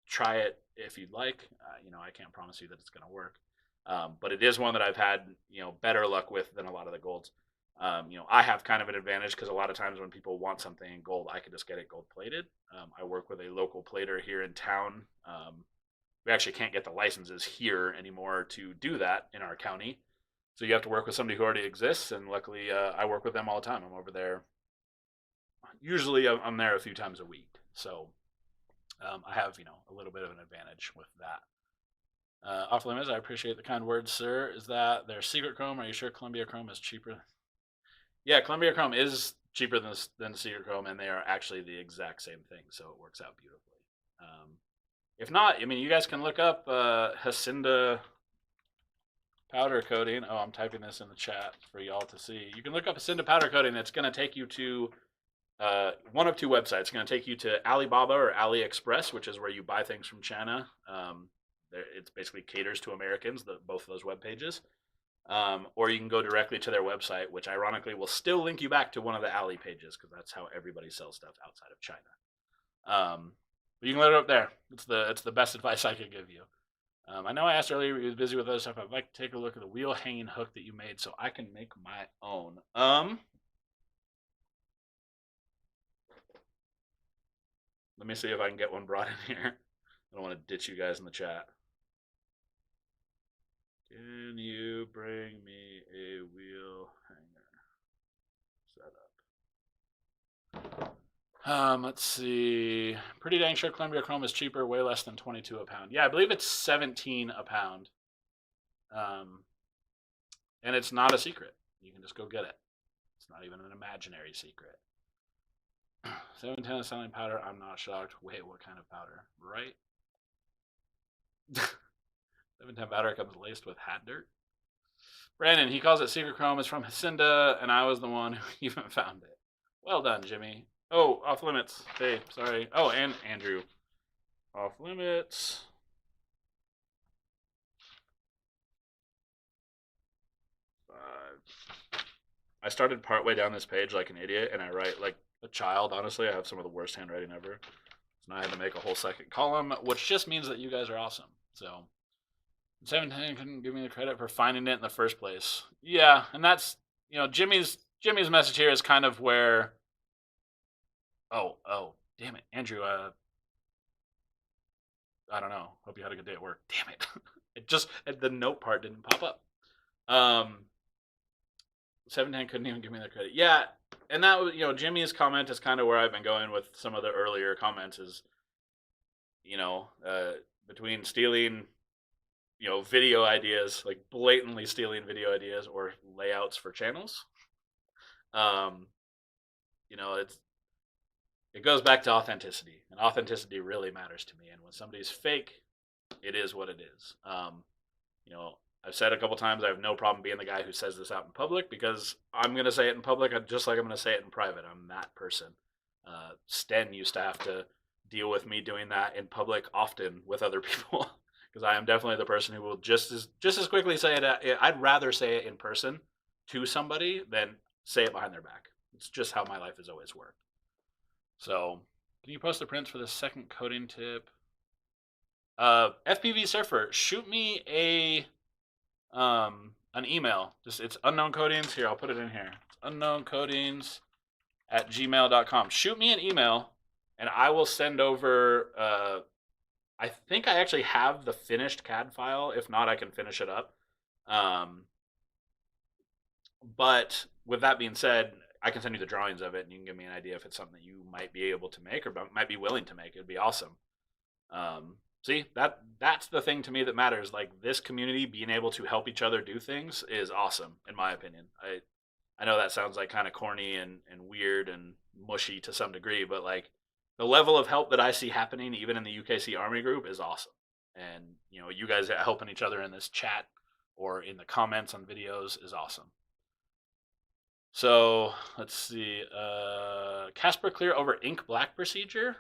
Try it if you'd like. I can't promise you that it's going to work, but it is one that I've had better luck with than a lot of the golds. I have kind of an advantage because a lot of times when people want something in gold, I can just get it gold plated. I work with a local plater here in town. We actually can't get the licenses here anymore to do that in our county. So you have to work with somebody who already exists, and luckily I work with them all the time. I'm over there. Usually I'm there a few times a week. So I have, a little bit of an advantage with that. Off limits, I appreciate the kind words, sir. Is that their secret chrome? Are you sure Columbia Chrome is cheaper? Yeah, Columbia Chrome is cheaper than Secret Chrome, and they are actually the exact same thing, so it works out beautifully. If not, you guys can look up Hacienda powder coating. Oh, I'm typing this in the chat for y'all to see. You can look up Hacienda powder coating. It's going to take you to one of two websites. It's going to take you to Alibaba or AliExpress, which is where you buy things from China. It's basically caters to Americans, both of those web pages. Or you can go directly to their website, which ironically will still link you back to one of the Ali pages, because that's how everybody sells stuff outside of China. But you can look it up there. It's the best advice I could give you. I know I asked earlier, you was busy with other stuff. I'd like to take a look at the wheel hanging hook that you made so I can make my own. Let me see if I can get one brought in here. I don't want to ditch you guys in the chat. Can you bring me a wheel hanger setup? Let's see. Pretty dang sure Columbia Chrome is cheaper, way less than 22 a pound. Yeah, I believe it's 17 a pound. And it's not a secret. You can just go get it. It's not even an imaginary secret. 710 is selling powder. I'm not shocked. Wait, what kind of powder? Right? 710 powder comes laced with hat dirt. Brandon, he calls it secret chrome. It's from Hacinda, and I was the one who even found it. Well done, Jimmy. Oh, off limits. Hey, sorry. Oh, and Andrew. Off limits. I started partway down this page like an idiot, and I write like a child. Honestly, I have some of the worst handwriting ever. So now I had to make a whole second column, which just means that you guys are awesome. So 17 couldn't give me the credit for finding it in the first place. Yeah, and that's Jimmy's message here is kind of where. Oh, damn it, Andrew. I don't know. Hope you had a good day at work. Damn it, the note part didn't pop up. 710 couldn't even give me the credit. Yeah, and that was Jimmy's comment is kind of where I've been going with some of the earlier comments is between stealing video ideas, like blatantly stealing video ideas or layouts for channels. It goes back to authenticity, and authenticity really matters to me. And when somebody's fake, it is what it is. I've said a couple times I have no problem being the guy who says this out in public because I'm going to say it in public just like I'm going to say it in private. I'm that person. Sten used to have to deal with me doing that in public often with other people because I am definitely the person who will just as quickly say it. I'd rather say it in person to somebody than say it behind their back. It's just how my life has always worked. So, can you post the prints for the second coating tip? FPV Surfer, shoot me an email. It's unknown coatings. Here, I'll put it in here. It's unknowncoatings@gmail.com. Shoot me an email, and I will send over. I think I actually have the finished CAD file. If not, I can finish it up. But with that being said, I can send you the drawings of it, and you can give me an idea if it's something that you might be able to make or might be willing to make. It'd be awesome. See, that's the thing to me that matters. Like this community being able to help each other do things is awesome, in my opinion. I know that sounds like kind of corny and weird and mushy to some degree, but like the level of help that I see happening even in the UKC Army group is awesome. And you guys helping each other in this chat or in the comments on videos is awesome. So let's see. Casper Clear over ink black procedure.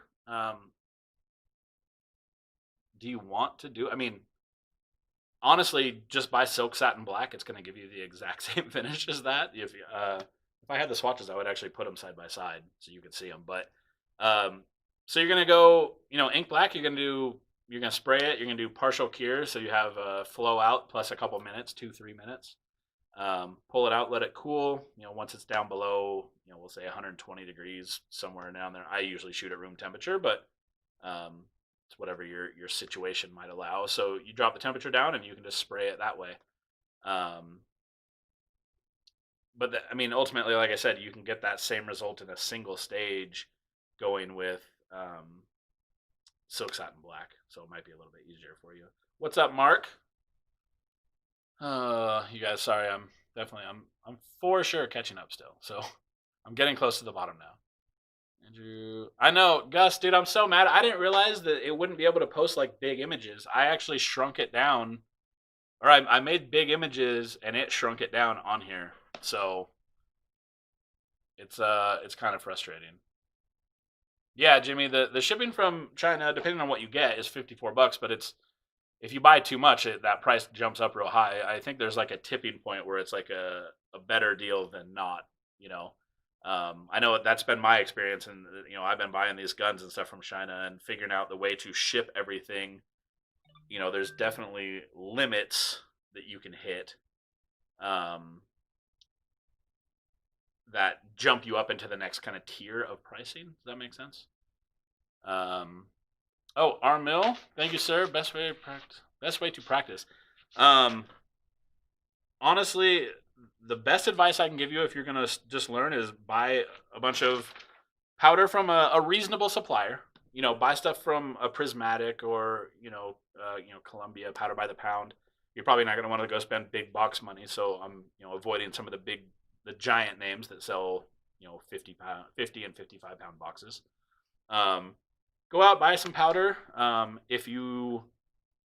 Do you want to do? I mean, honestly, just buy silk satin black. It's going to give you the exact same finish as that. If I had the swatches, I would actually put them side by side so you could see them. But so you're going to go, ink black. You're going to spray it. You're going to do partial cure, so you have flow out plus a couple minutes, 2-3 minutes. Pull it out, let it cool. Once it's down below, we'll say 120 degrees, somewhere down there. I usually shoot at room temperature, but it's whatever your situation might allow. So you drop the temperature down, and you can just spray it that way. But ultimately, like I said, you can get that same result in a single stage, going with silk satin black. So it might be a little bit easier for you. What's up, Mark? You guys, sorry, I'm for sure catching up still. So I'm getting close to the bottom now. Andrew, I know, Gus, dude, I'm so mad. I didn't realize that it wouldn't be able to post like big images. I actually shrunk it down, or I made big images and it shrunk it down on here. So it's kind of frustrating. Yeah, Jimmy, the shipping from China, depending on what you get, is $54, but if you buy too much, that price jumps up real high. I think there's like a tipping point where it's like a better deal than not, I know that's been my experience, and I've been buying these guns and stuff from China and figuring out the way to ship everything. There's definitely limits that you can hit that jump you up into the next kind of tier of pricing. Does that make sense? Oh, Armill, thank you, sir. Best way to practice. Best way to practice. Um, Honestly, the best advice I can give you if you're gonna just learn is buy a bunch of powder from a reasonable supplier. Buy stuff from a Prismatic or Columbia Powder by the pound. You're probably not gonna want to go spend big box money, so I'm avoiding some of the giant names that sell 50 and 55 pound boxes. Um, Go out, buy some powder. If you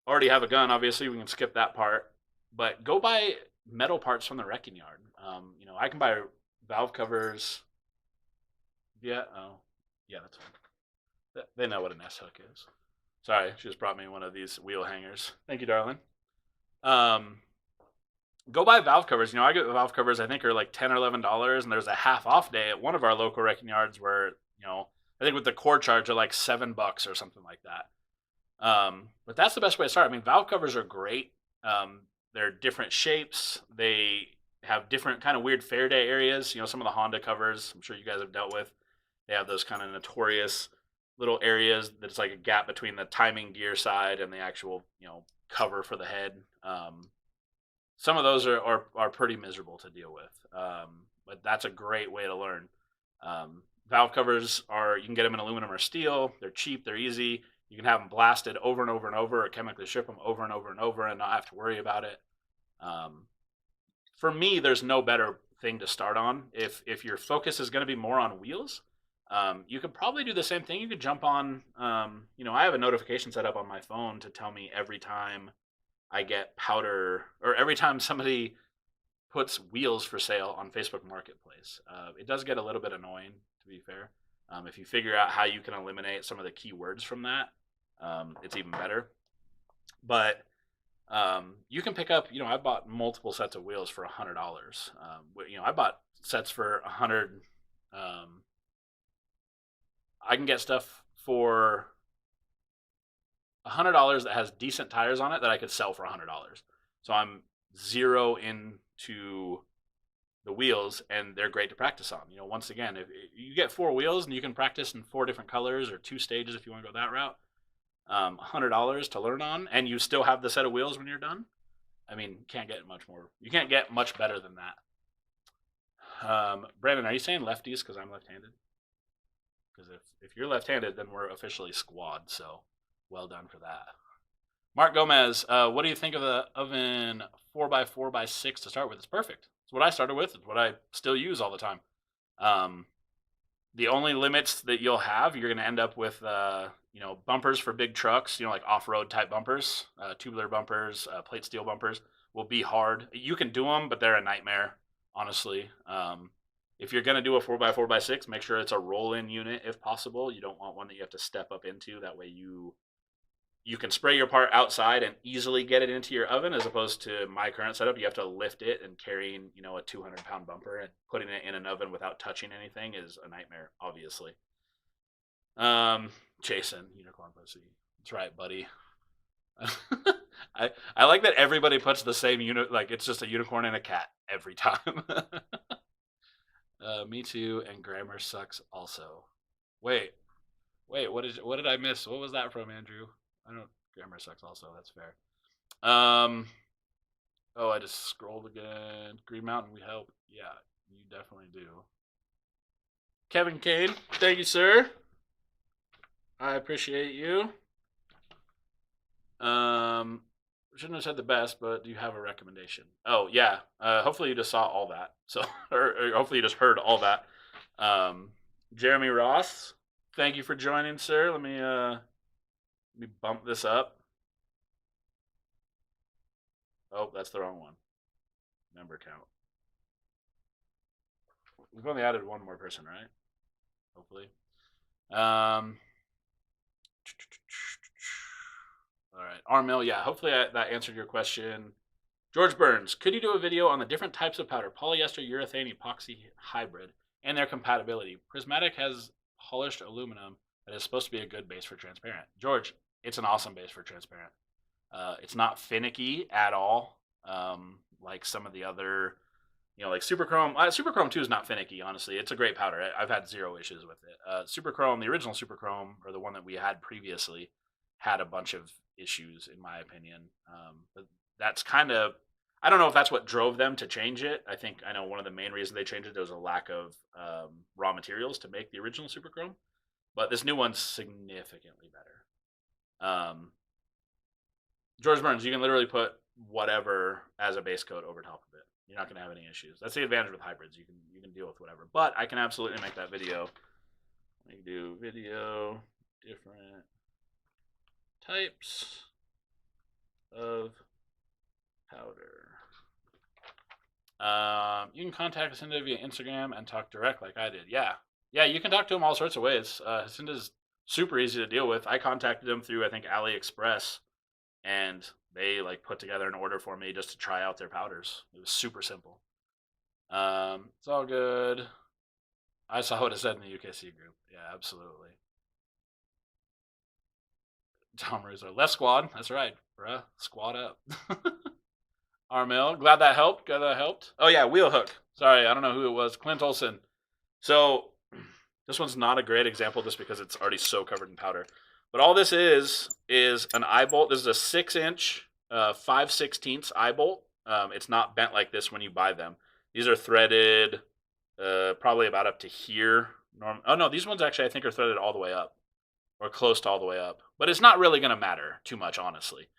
already have a gun, obviously we can skip that part. But go buy metal parts from the wrecking yard. I can buy valve covers. Yeah, oh, yeah, that's fine. They know what an S hook is. Sorry, she just brought me one of these wheel hangers. Thank you, darling. Um, Go buy valve covers. I get valve covers. I think are like $10 or $11, and there's a half off day at one of our local wrecking yards where I think with the core charge are like $7 or something like that. But that's the best way to start. I mean, valve covers are great. They're different shapes. They have different kind of weird Faraday areas. Some of the Honda covers, I'm sure you guys have dealt with. They have those kind of notorious little areas that's like a gap between the timing gear side and the actual, cover for the head. Some of those are pretty miserable to deal with. But that's a great way to learn. Valve covers you can get them in aluminum or steel. They're cheap. They're easy. You can have them blasted over and over and over, or chemically ship them over and over and over, and not have to worry about it. For me, there's no better thing to start on. If your focus is going to be more on wheels, you could probably do the same thing. You could jump on. I have a notification set up on my phone to tell me every time I get powder, or every time somebody puts wheels for sale on Facebook Marketplace. It does get a little bit annoying, to be fair. If you figure out how you can eliminate some of the keywords from that, it's even better. But you can pick up. I bought multiple sets of wheels for $100. I bought sets for $100. I can get stuff for $100 that has decent tires on it that I could sell for $100. So I'm zero into the wheels, and they're great to practice on. Once again, if you get 4 wheels and you can practice in 4 different colors or 2 stages if you want to go that route, $100 to learn on, and you still have the set of wheels when you're done. I mean, can't get much more. You can't get much better than that. Brandon, are you saying lefties because I'm left-handed? Because if you're left-handed, then we're officially squad. So well done for that. Mark Gomez, what do you think of the oven 4x4x6 to start with? It's perfect. It's what I started with. It's what I still use all the time. The only limits that you'll have, you're going to end up with, bumpers for big trucks, like off-road type bumpers, tubular bumpers, plate steel bumpers will be hard. You can do them, but they're a nightmare, honestly. If you're going to do a 4x4x6, make sure it's a roll-in unit if possible. You don't want one that you have to step up into. That way you can spray your part outside and easily get it into your oven, as opposed to my current setup. You have to lift it, and carrying, a 200-pound bumper and putting it in an oven without touching anything is a nightmare, obviously. Jason, unicorn pussy. That's right, buddy. I like that everybody puts the same like it's just a unicorn and a cat every time. Me too, and grammar sucks also. Wait, what did I miss? What was that from, Andrew? Grammar sucks also, that's fair. I just scrolled again. Green Mountain, we help. Yeah, you definitely do. Kevin Kane, thank you, sir. I appreciate you. Shouldn't have said the best, but do you have a recommendation? Oh, yeah. Hopefully you just saw all that. So, or hopefully you just heard all that. Jeremy Ross, thank you for joining, sir. Let me bump this up. Oh, that's the wrong one. Member count. We've only added one more person, right? Hopefully. All right, Armel, yeah, hopefully that answered your question. George Burns, could you do a video on the different types of powder, polyester, urethane, epoxy, hybrid, and their compatibility? Prismatic has polished aluminum that is supposed to be a good base for transparent. George, it's an awesome base for transparent. It's not finicky at all, like some of the other You know, like Superchrome 2 is not finicky, honestly. It's a great powder. I've had zero issues with it. Superchrome, the original Superchrome, or the one that we had previously, had a bunch of issues, in my opinion. But that's kind of, I don't know if that's what drove them to change it. I know one of the main reasons they changed it, there was a lack of raw materials to make the original Superchrome. But this new one's significantly better. George Burns, you can literally put whatever as a base coat over top of it. You're not going to have any issues. That's the advantage with hybrids. You can deal with whatever. But I can absolutely make that video. We can do video, different types of powder. You can contact Jacinda via Instagram and talk direct like I did. Yeah. Yeah, you can talk to him all sorts of ways. Jacinda's super easy to deal with. I contacted him through, I think, AliExpress, and they like put together an order for me just to try out their powders. It was super simple. It's all good. I saw what it said in the UKC group. Yeah, absolutely. Tom Russo, left squad. That's right, bruh. Squad up. Armel, glad that helped. Glad that helped. Oh yeah, wheel hook. Sorry, I don't know who it was. Clint Olson. So this one's not a great example just because it's already so covered in powder. But all this is an eye bolt. This is a 6-inch, 5/16 eye bolt. It's not bent like this when you buy them. These are threaded probably about up to here. Oh no, these ones actually I think are threaded all the way up, or close to all the way up. But it's not really going to matter too much, honestly.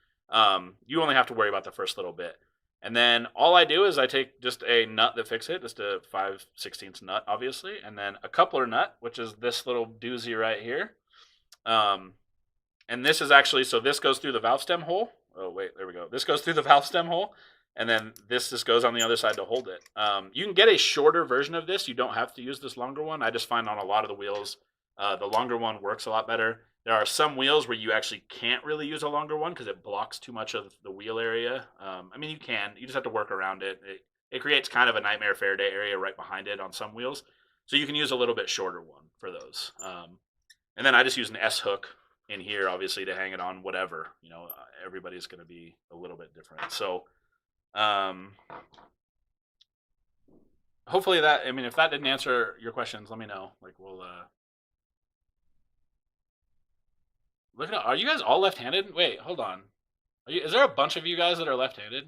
You only have to worry about the first little bit. And then all I do is I take just a nut that fits it, just a 5/16 nut, obviously, and then a coupler nut, which is this little doozy right here. And this is actually, so this goes through the valve stem hole. Oh, wait, there we go. This goes through the valve stem hole, and then this just goes on the other side to hold it. You can get a shorter version of this. You don't have to use this longer one. I just find on a lot of the wheels, the longer one works a lot better. There are some wheels where you actually can't really use a longer one because it blocks too much of the wheel area. I mean, you can. You just have to work around it. It creates kind of a nightmare Faraday area right behind it on some wheels. So you can use a little bit shorter one for those. And then I just use an S hook in here, obviously, to hang it on whatever. You know, everybody's going to be a little bit different. So hopefully that, I mean, if that didn't answer your questions, let me know. Like, we'll... Look at, are you guys all left-handed? Wait, hold on. Is there a bunch of you guys that are left-handed?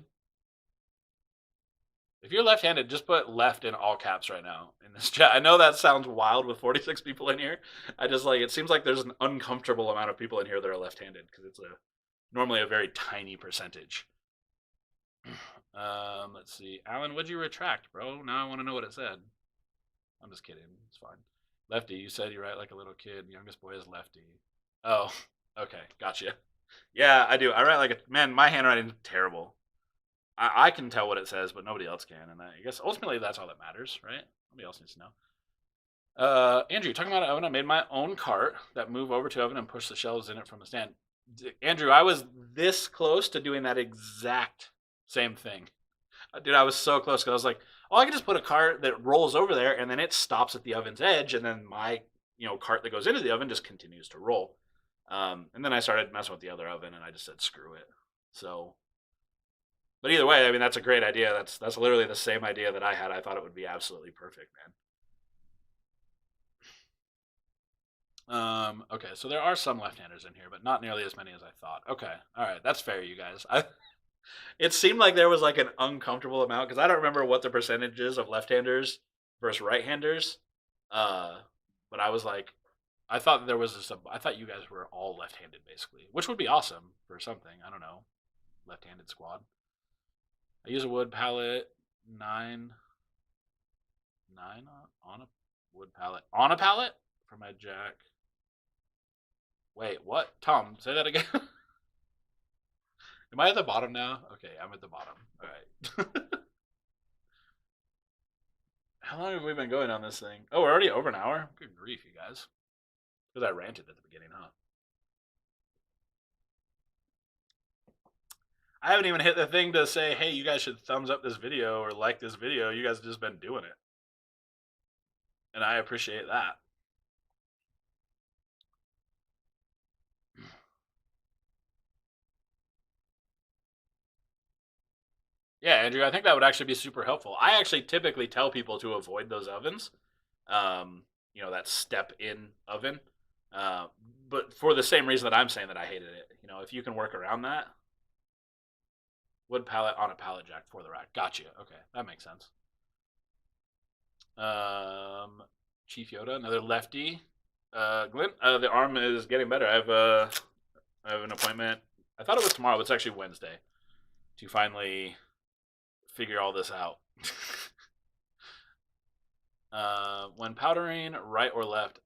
If you're left-handed, just put left in all caps right now in this chat. I know that sounds wild with 46 people in here. I just like, it seems like there's an uncomfortable amount of people in here that are left-handed because it's normally a very tiny percentage. Let's see. Alan, what'd you retract, bro? Now I want to know what it said. I'm just kidding. It's fine. Lefty, you said you write like a little kid. Youngest boy is lefty. Oh, okay. Gotcha. Yeah, I do. I write like a, man, my handwriting's terrible. I can tell what it says, but nobody else can. And I guess ultimately that's all that matters, right? Nobody else needs to know. Andrew, talking about an oven, I made my own cart that move over to oven and push the shelves in it from the stand. Andrew, I was this close to doing that exact same thing. Dude, I was so close because I was like, oh, I can just put a cart that rolls over there and then it stops at the oven's edge, and then my cart that goes into the oven just continues to roll. And then I started messing with the other oven, and I just said screw it. So, but either way, I mean, that's a great idea. That's literally the same idea that I had. I thought it would be absolutely perfect, man. Okay, so there are some left-handers in here, but not nearly as many as I thought. Okay, all right, that's fair, you guys. It seemed like there was like an uncomfortable amount because I don't remember what the percentage is of left-handers versus right-handers. But I was like, I thought there was I thought you guys were all left-handed basically, which would be awesome for something. I don't know, left-handed squad. I use a wood pallet, nine on a wood pallet for my jack. Wait, what? Tom, say that again. Am I at the bottom now? Okay, I'm at the bottom. All right. How long have we been going on this thing? Oh, we're already over an hour? Good grief, you guys. Because I ranted at the beginning, huh? I haven't even hit the thing to say, hey, you guys should thumbs up this video or like this video. You guys have just been doing it. And I appreciate that. Yeah, Andrew, I think that would actually be super helpful. I actually typically tell people to avoid those ovens, that step in oven, uh, but for the same reason that I'm saying that I hated it. If you can work around that, wood pallet on a pallet jack for the rack. Gotcha. Okay, that makes sense. Chief Yoda, another lefty. Glenn, the arm is getting better. I have an appointment. I thought it was tomorrow, but it's actually Wednesday to finally figure all this out. When powdering, right or left?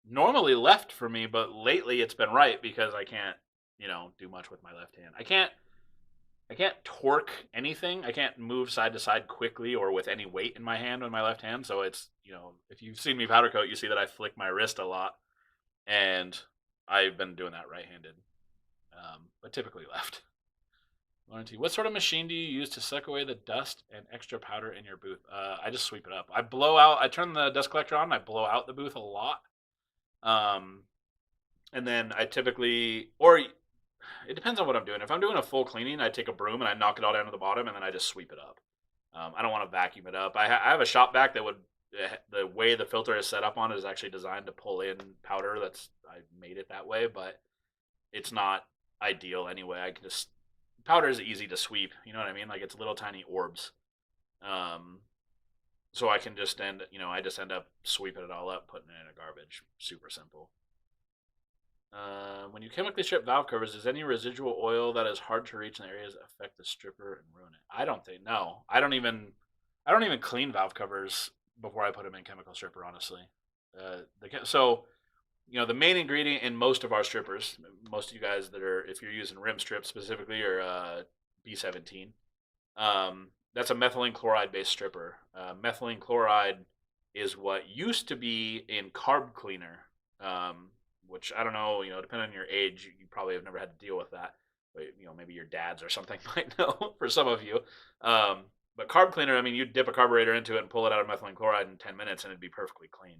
Normally left for me, but lately it's been right because I can't, do much with my left hand. I can't torque anything. I can't move side to side quickly or with any weight in my hand with my left hand. So it's, if you've seen me powder coat, you see that I flick my wrist a lot, and I've been doing that right-handed, but typically left. Warranty. What sort of machine do you use to suck away the dust and extra powder in your booth? I just sweep it up. I turn the dust collector on, and I blow out the booth a lot. And then I typically, or it depends on what I'm doing. If I'm doing a full cleaning, I take a broom and I knock it all down to the bottom, and then I just sweep it up. I don't want to vacuum it up. I have a shop vac that would, the way the filter is set up on it is actually designed to pull in powder. I made it that way, but it's not ideal anyway. Powder is easy to sweep. You know what I mean? Like, it's little tiny orbs. So I can just I just end up sweeping it all up, putting it in a garbage. Super simple. When you chemically strip valve covers, does any residual oil that is hard to reach in the areas affect the stripper and ruin it? I don't think. No, I don't even clean valve covers before I put them in chemical stripper. Honestly, the main ingredient in most of our strippers, most of you guys if you're using rim strip specifically, or B17, that's a methylene chloride based stripper. Methylene chloride is what used to be in carb cleaner. Which I don't know, depending on your age, you probably have never had to deal with that. But, maybe your dads or something might know for some of you. But carb cleaner, you'd dip a carburetor into it and pull it out of methylene chloride in 10 minutes and it'd be perfectly clean.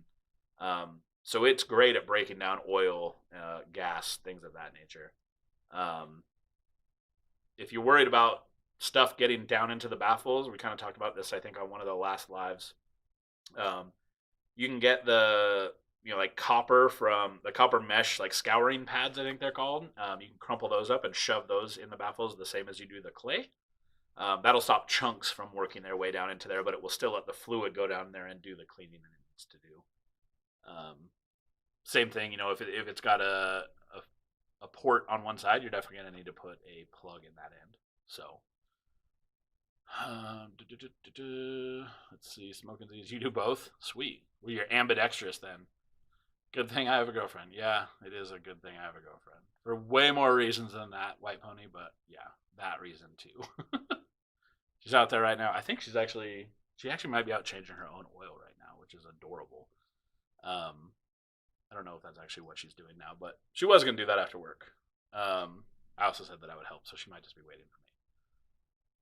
So it's great at breaking down oil, gas, things of that nature. If you're worried about stuff getting down into the baffles, we kind of talked about this, I think, on one of the last lives. You can get the like copper from the copper mesh, like scouring pads, I think they're called. You can crumple those up and shove those in the baffles the same as you do the clay. That'll stop chunks from working their way down into there, but it will still let the fluid go down there and do the cleaning that it needs to do. Same thing, if it's got a port on one side, you're definitely going to need to put a plug in that end. So, let's see, smoking these. You do both? Sweet. Well, you're ambidextrous then. Good thing I have a girlfriend. Yeah, it is a good thing I have a girlfriend. For way more reasons than that, White Pony, but yeah, that reason too. She's out there right now. I think she actually might be out changing her own oil right now, which is adorable. I don't know if that's actually what she's doing now, but she was going to do that after work. I also said that I would help, so she might just be waiting for me.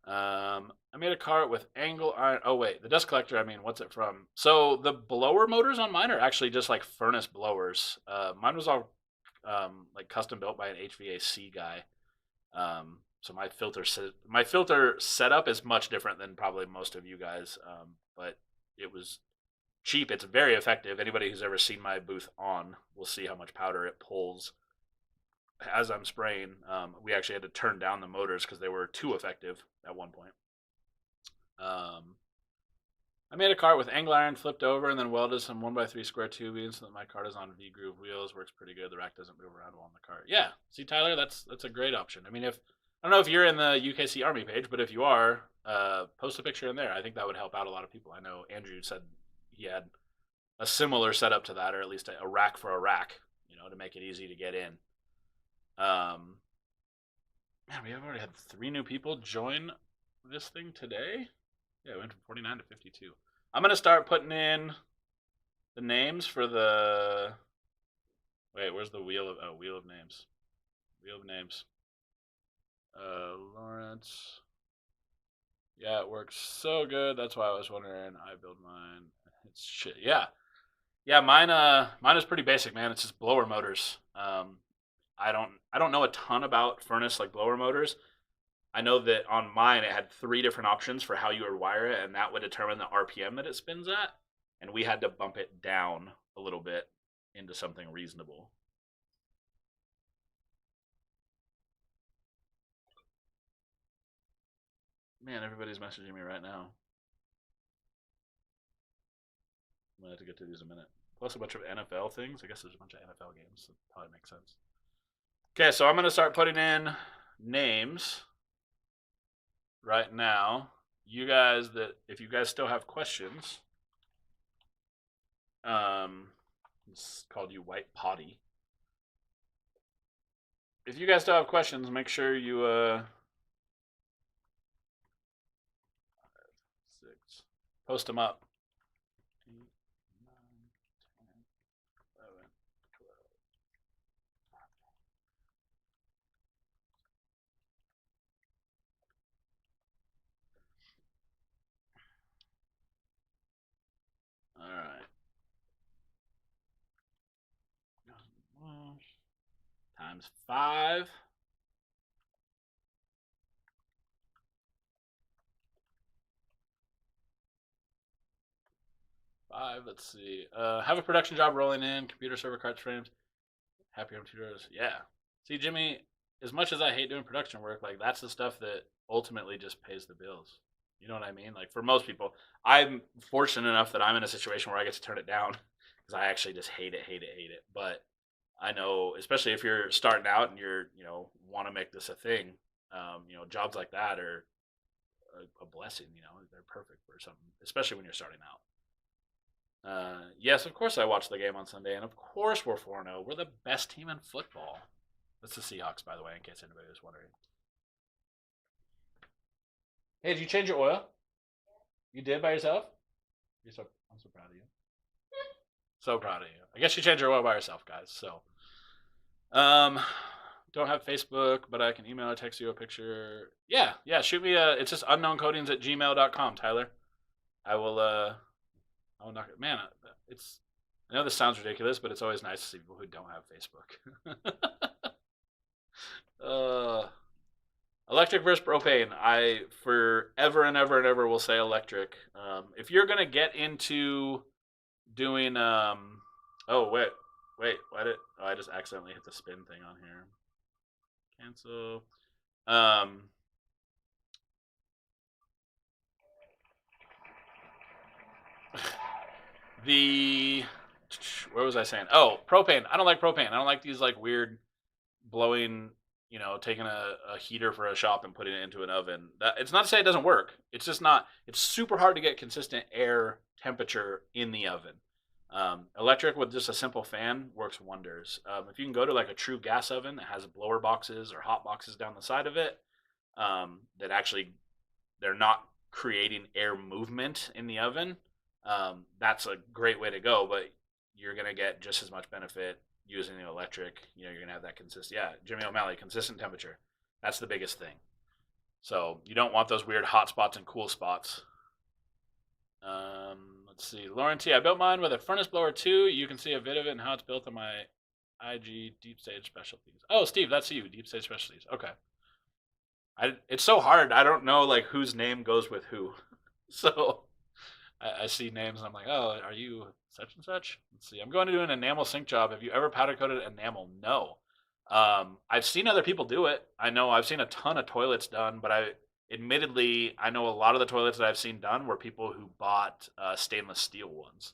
I made a cart with angle iron. Oh wait, the dust collector, what's it from? So the blower motors on mine are actually just like furnace blowers. Mine was all like custom built by an HVAC guy. So my filter setup is much different than probably most of you guys. But it was cheap. It's very effective. Anybody who's ever seen my booth on will see how much powder it pulls as I'm spraying. We actually had to turn down the motors because they were too effective at one point. I made a cart with angle iron flipped over and then welded some 1x3 square tubing so that my cart is on V-groove wheels. Works pretty good. The rack doesn't move around while on the cart. Yeah, see, Tyler, that's a great option. I don't know if you're in the UKC Army page, but if you are, post a picture in there. I think that would help out a lot of people. I know Andrew said he had a similar setup to that, or at least a rack for a rack, to make it easy to get in. Man, we have already had 3 new people join this thing today. Yeah, we went from 49 to 52. I'm gonna start putting in the names for the. Wait, where's the wheel of names? Wheel of names. Lawrence. Yeah, it works so good. That's why I was wondering. I build mine. It's shit. Yeah. Mine is pretty basic, man. It's just blower motors. I don't know a ton about furnace like blower motors. I know that on mine it had 3 different options for how you would wire it, and that would determine the RPM that it spins at. And we had to bump it down a little bit into something reasonable. Man, everybody's messaging me right now. I'm gonna have to get to these in a minute. Plus a bunch of NFL things. I guess there's a bunch of NFL games. So that probably makes sense. Okay, so I'm gonna start putting in names right now. You guys, that if you guys still have questions, it's called you white potty. If you guys still have questions, make sure you 6 post them up. 8, 9, 10, 11, 12. All right. Times 5. 5. Let's see. Have a production job rolling in. Computer server cards frames. Happy home tutors. Yeah. See, Jimmy. As much as I hate doing production work, like that's the stuff that ultimately just pays the bills. You know what I mean? Like for most people, I'm fortunate enough that I'm in a situation where I get to turn it down because I actually just hate it, hate it, hate it. But I know, especially if you're starting out and you're, want to make this a thing, jobs like that are a blessing. They're perfect for something, especially when you're starting out. Yes, of course I watched the game on Sunday, and of course we're 4-0. We're the best team in football. That's the Seahawks, by the way, in case anybody was wondering. Hey, did you change your oil? You did by yourself? I'm so proud of you. So proud of you. I guess you changed your oil by yourself, guys. So, don't have Facebook, but I can email or text you a picture. Yeah. Shoot me it's just unknowncoatings@gmail.com, Tyler. I will knock it. Man, I know this sounds ridiculous, but it's always nice to see people who don't have Facebook. Electric versus propane. I forever and ever and ever will say electric. If you're gonna get into doing oh wait, why did I just accidentally hit the spin thing on here? Cancel. The where was I saying? Oh, propane. I don't like propane. I don't like these like weird blowing, taking a heater for a shop and putting it into an oven. It's not to say it doesn't work. It's just not. It's super hard to get consistent air temperature in the oven. Electric with just a simple fan works wonders. If you can go to like a true gas oven that has blower boxes or hot boxes down the side of it, that actually they're not creating air movement in the oven, that's a great way to go. But you're gonna get just as much benefit using the electric. You're gonna have that consistent. Yeah, Jimmy O'Malley, consistent temperature. That's the biggest thing. So you don't want those weird hot spots and cool spots. Let's see. Lauren T. I built mine with a furnace blower too. You can see a vid of it and how it's built on my IG Deep Stage Specialties. Oh, Steve, that's you. Deep Stage Specialties. Okay. It's so hard. I don't know like whose name goes with who. So I see names and I'm like, oh, are you such and such? Let's see. I'm going to do an enamel sink job. Have you ever powder coated enamel? No. I've seen other people do it. I know I've seen a ton of toilets done, but admittedly, I know a lot of the toilets that I've seen done were people who bought stainless steel ones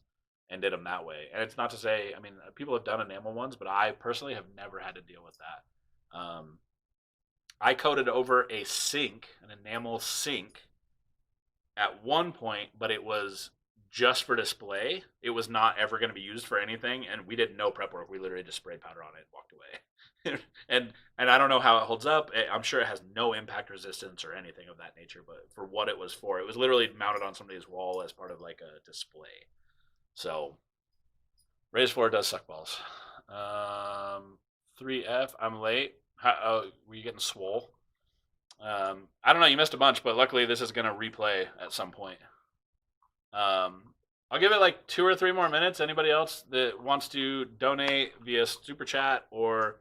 and did them that way. And it's not to say, I mean, people have done enamel ones, but I personally have never had to deal with that. I coated over a sink, an enamel sink, at one point, but it was just for display. It was not ever going to be used for anything, and we did no prep work. We literally just sprayed powder on it and walked away. and I don't know how it holds up. I'm sure it has no impact resistance or anything of that nature, but for what it was for, it was literally mounted on somebody's wall as part of like a display. So raised floor does suck balls. 3F, I'm late. Were you getting swole? I don't know. You missed a bunch, but luckily this is going to replay at some point. I'll give it like 2 or 3 more minutes. Anybody else that wants to donate via super chat or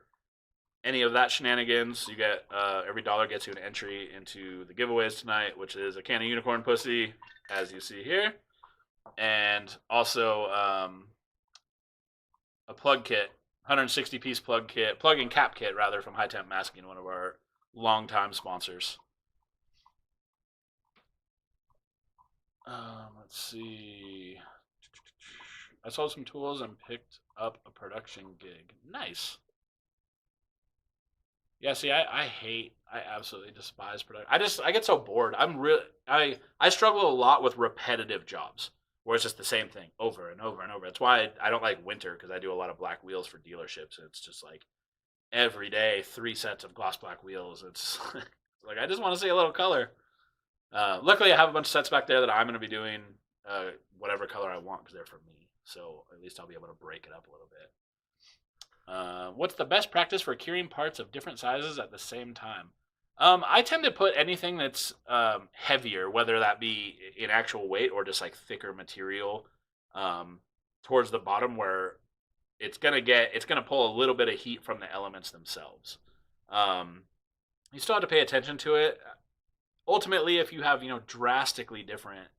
any of that shenanigans, you get every dollar gets you an entry into the giveaways tonight, which is a can of unicorn pussy, as you see here, and also a plug kit, 160 piece plug and cap kit rather, from High Temp Masking, one of our longtime sponsors. Let's see. I sold some tools and picked up a production gig. Nice. Yeah, see, I absolutely despise production. I get so bored. I struggle a lot with repetitive jobs where it's just the same thing over and over and over. That's why I don't like winter, because I do a lot of black wheels for dealerships, and it's just like every day 3 sets of gloss black wheels. It's like I just want to see a little color. Luckily, I have a bunch of sets back there that I'm going to be doing whatever color I want because they're for me. So at least I'll be able to break it up a little bit. What's the best practice for curing parts of different sizes at the same time? I tend to put anything that's heavier, whether that be in actual weight or just like thicker material, towards the bottom, where it's gonna pull a little bit of heat from the elements themselves. You still have to pay attention to it. Ultimately, if you have drastically different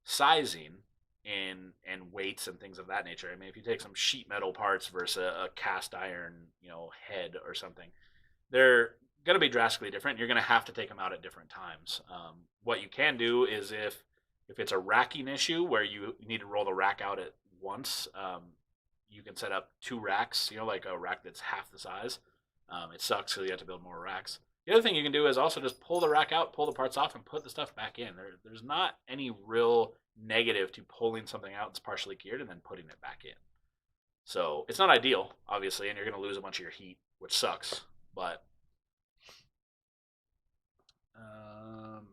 sizing and weights and things of that nature. I mean, if you take some sheet metal parts versus a cast iron, head or something, they're going to be drastically different. You're going to have to take them out at different times. What you can do is if it's a racking issue where you need to roll the rack out at once, you can set up 2 racks, like a rack that's half the size. It sucks because you have to build more racks. The other thing you can do is also just pull the rack out, pull the parts off, and put the stuff back in. There's not any real negative to pulling something out that's partially cured and then putting it back in. So it's not ideal, obviously, and you're going to lose a bunch of your heat, which sucks. But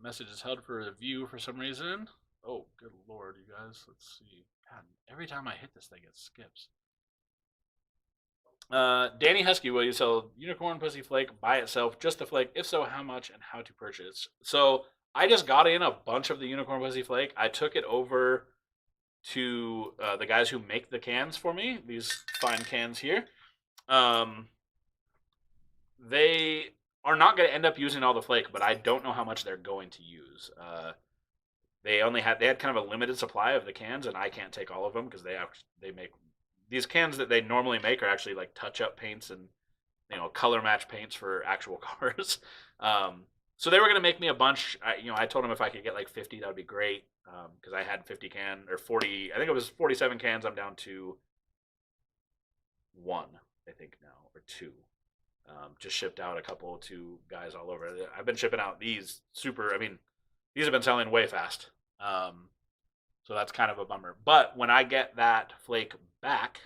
message is held for review for some reason. Oh, good lord, you guys. Let's see. God, every time I hit this thing, it skips. Danny Husky, will you sell unicorn pussy flake by itself, just the flake? If so, how much and how to purchase? So I just got in a bunch of the unicorn pussy flake. I took it over to the guys who make the cans for me, these fine cans here. They are not going to end up using all the flake, but I don't know how much they're going to use. They had kind of a limited supply of the cans, and I can't take all of them because they make these cans that they normally make are actually like touch-up paints and color match paints for actual cars. So they were gonna make me a bunch. I told them if I could get like 50, that would be great, because I had 50 can or 40. I think it was 47 cans. I'm down to 1, I think now, or 2. Just shipped out a couple to guys all over. I've been shipping out these super. I mean, these have been selling way fast. So that's kind of a bummer. But when I get that flake back,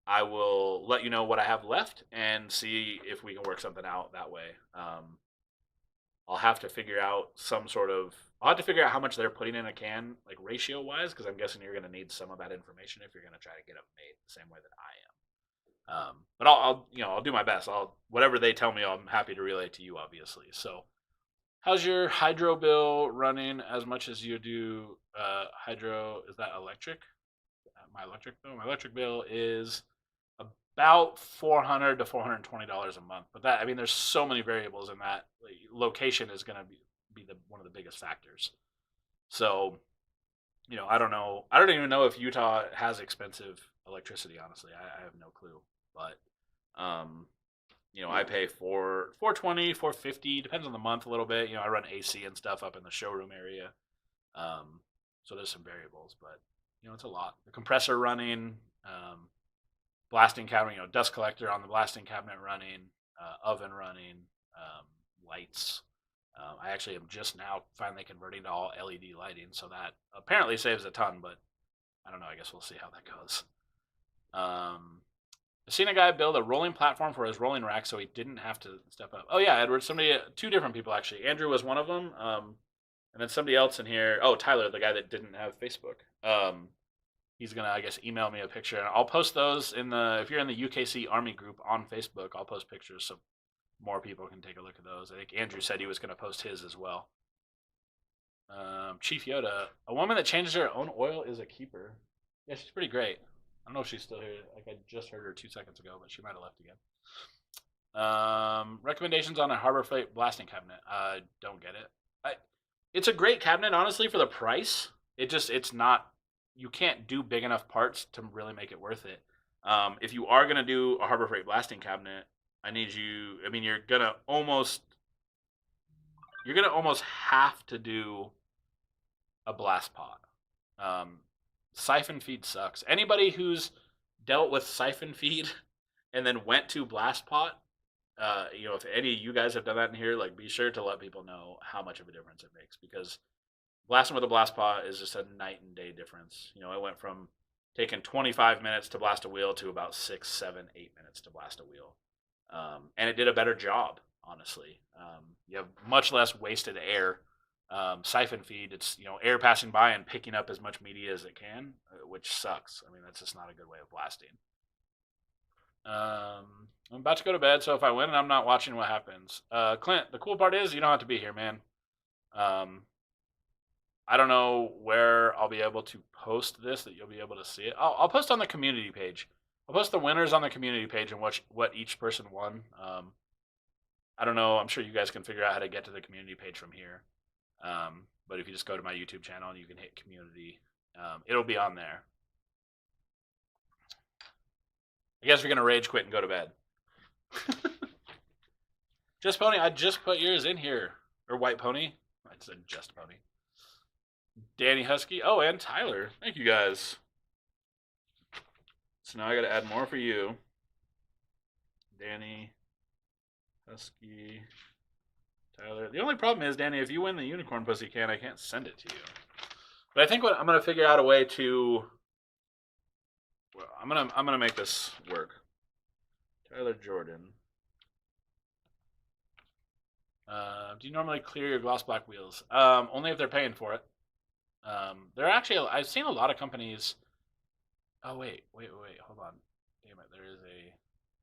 I will let you know what I have left and see if we can work something out that way. I'll have to figure out I'll have to figure out how much they're putting in a can, like ratio wise, because I'm guessing you're going to need some of that information if you're going to try to get them made the same way that I am. But I'll do my best. Whatever they tell me, I'm happy to relay to you, obviously. So, how's your hydro bill running as much as you do hydro? Is that electric? My electric bill is about $400 to $420 a month. But there's so many variables in that. Location is going to be one of the biggest factors. So, I don't know. I don't even know if Utah has expensive electricity. Honestly, I have no clue. But I pay $420, $450, depends on the month a little bit. I run AC and stuff up in the showroom area. So there's some variables, but it's a lot. The compressor running, blasting cabinet, dust collector on the blasting cabinet running, oven running, lights. I actually am just now finally converting to all LED lighting, so that apparently saves a ton, but I don't know. I guess we'll see how that goes. I've seen a guy build a rolling platform for his rolling rack so he didn't have to step up. Oh yeah, Edward, 2 different people actually. Andrew was one of them, and then somebody else in here. Oh, Tyler, the guy that didn't have Facebook. He's gonna, I guess, email me a picture, and I'll post those if you're in the UKC Army group on Facebook. I'll post pictures so more people can take a look at those. I think Andrew said he was gonna post his as well. Chief Yoda, a woman that changes her own oil is a keeper. Yeah, she's pretty great. I don't know if she's still here. Like, I just heard her 2 seconds ago, but she might have left again. Recommendations on a Harbor Freight blasting cabinet. Don't get it. It's a great cabinet, honestly, for the price. It's not. You can't do big enough parts to really make it worth it. If you are gonna do a Harbor Freight blasting cabinet, I need you. I mean, you're gonna almost have to do a blast pot. Um, Siphon feed sucks. Anybody who's dealt with siphon feed and then went to blast pot, if any of you guys have done that in here, like be sure to let people know how much of a difference it makes, because blasting with a blast pot is just a night and day difference. It went from taking 25 minutes to blast a wheel to about 6, 7, 8 minutes to blast a wheel, and it did a better job. Honestly, you have much less wasted air. Siphon feed, it's air passing by and picking up as much media as it can, which sucks. I mean, that's just not a good way of blasting. I'm about to go to bed, so if I win, I'm not watching what happens. Clint, the cool part is you don't have to be here, man. I don't know where I'll be able to post this that you'll be able to see it. I'll post on the community page. I'll post the winners on the community page and what each person won. I don't know. I'm sure you guys can figure out how to get to the community page from here. But if you just go to my YouTube channel and you can hit community, it'll be on there. I guess we're going to rage quit and go to bed. Just Pony, I just put yours in here. Or White Pony. I said Just Pony. Danny Husky. Oh, and Tyler. Thank you guys. So now I got to add more for you. Danny Husky. Tyler. The only problem is, Danny, if you win the unicorn pussy can, I can't send it to you. But I think I'm going to figure out a way to. Well, I'm gonna make this work. Tyler Jordan. Do you normally clear your gloss black wheels? Only if they're paying for it. They're actually. I've seen a lot of companies. Oh wait, hold on. Damn it, there is a.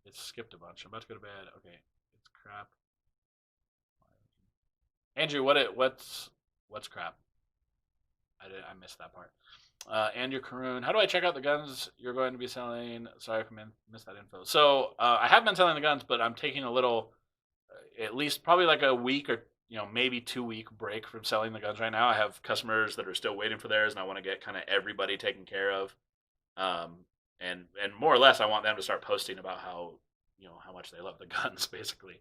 It's skipped a bunch. I'm about to go to bed. Okay, it's crap. Andrew, what's crap? I missed that part. Andrew Caroon, how do I check out the guns you're going to be selling? Sorry if I missed that info. So I have been selling the guns, but I'm taking a little, at least probably like a week or maybe 2 week break from selling the guns right now. I have customers that are still waiting for theirs, and I want to get kind of everybody taken care of. And more or less, I want them to start posting about how much they love the guns, basically.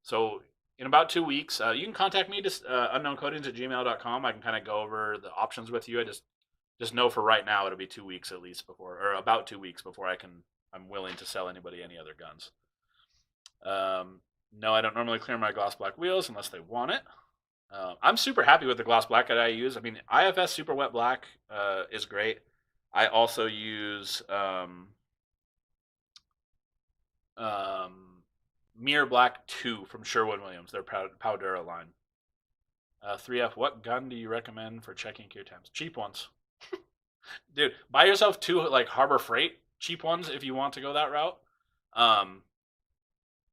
So in about 2 weeks, you can contact me, just unknowncoatings@gmail.com. I can kind of go over the options with you. I just know for right now it'll be 2 weeks at least before, or about 2 weeks before I'm willing to sell anybody any other guns. No, I don't normally clear my gloss black wheels unless they want it. I'm super happy with the gloss black that I use. I mean, IFS Super Wet Black is great. I also use Mirror Black 2 from Sherwin-Williams, their Powdura line. 3F, what gun do you recommend for checking cure times? Cheap ones. Dude, buy yourself 2 like Harbor Freight cheap ones if you want to go that route.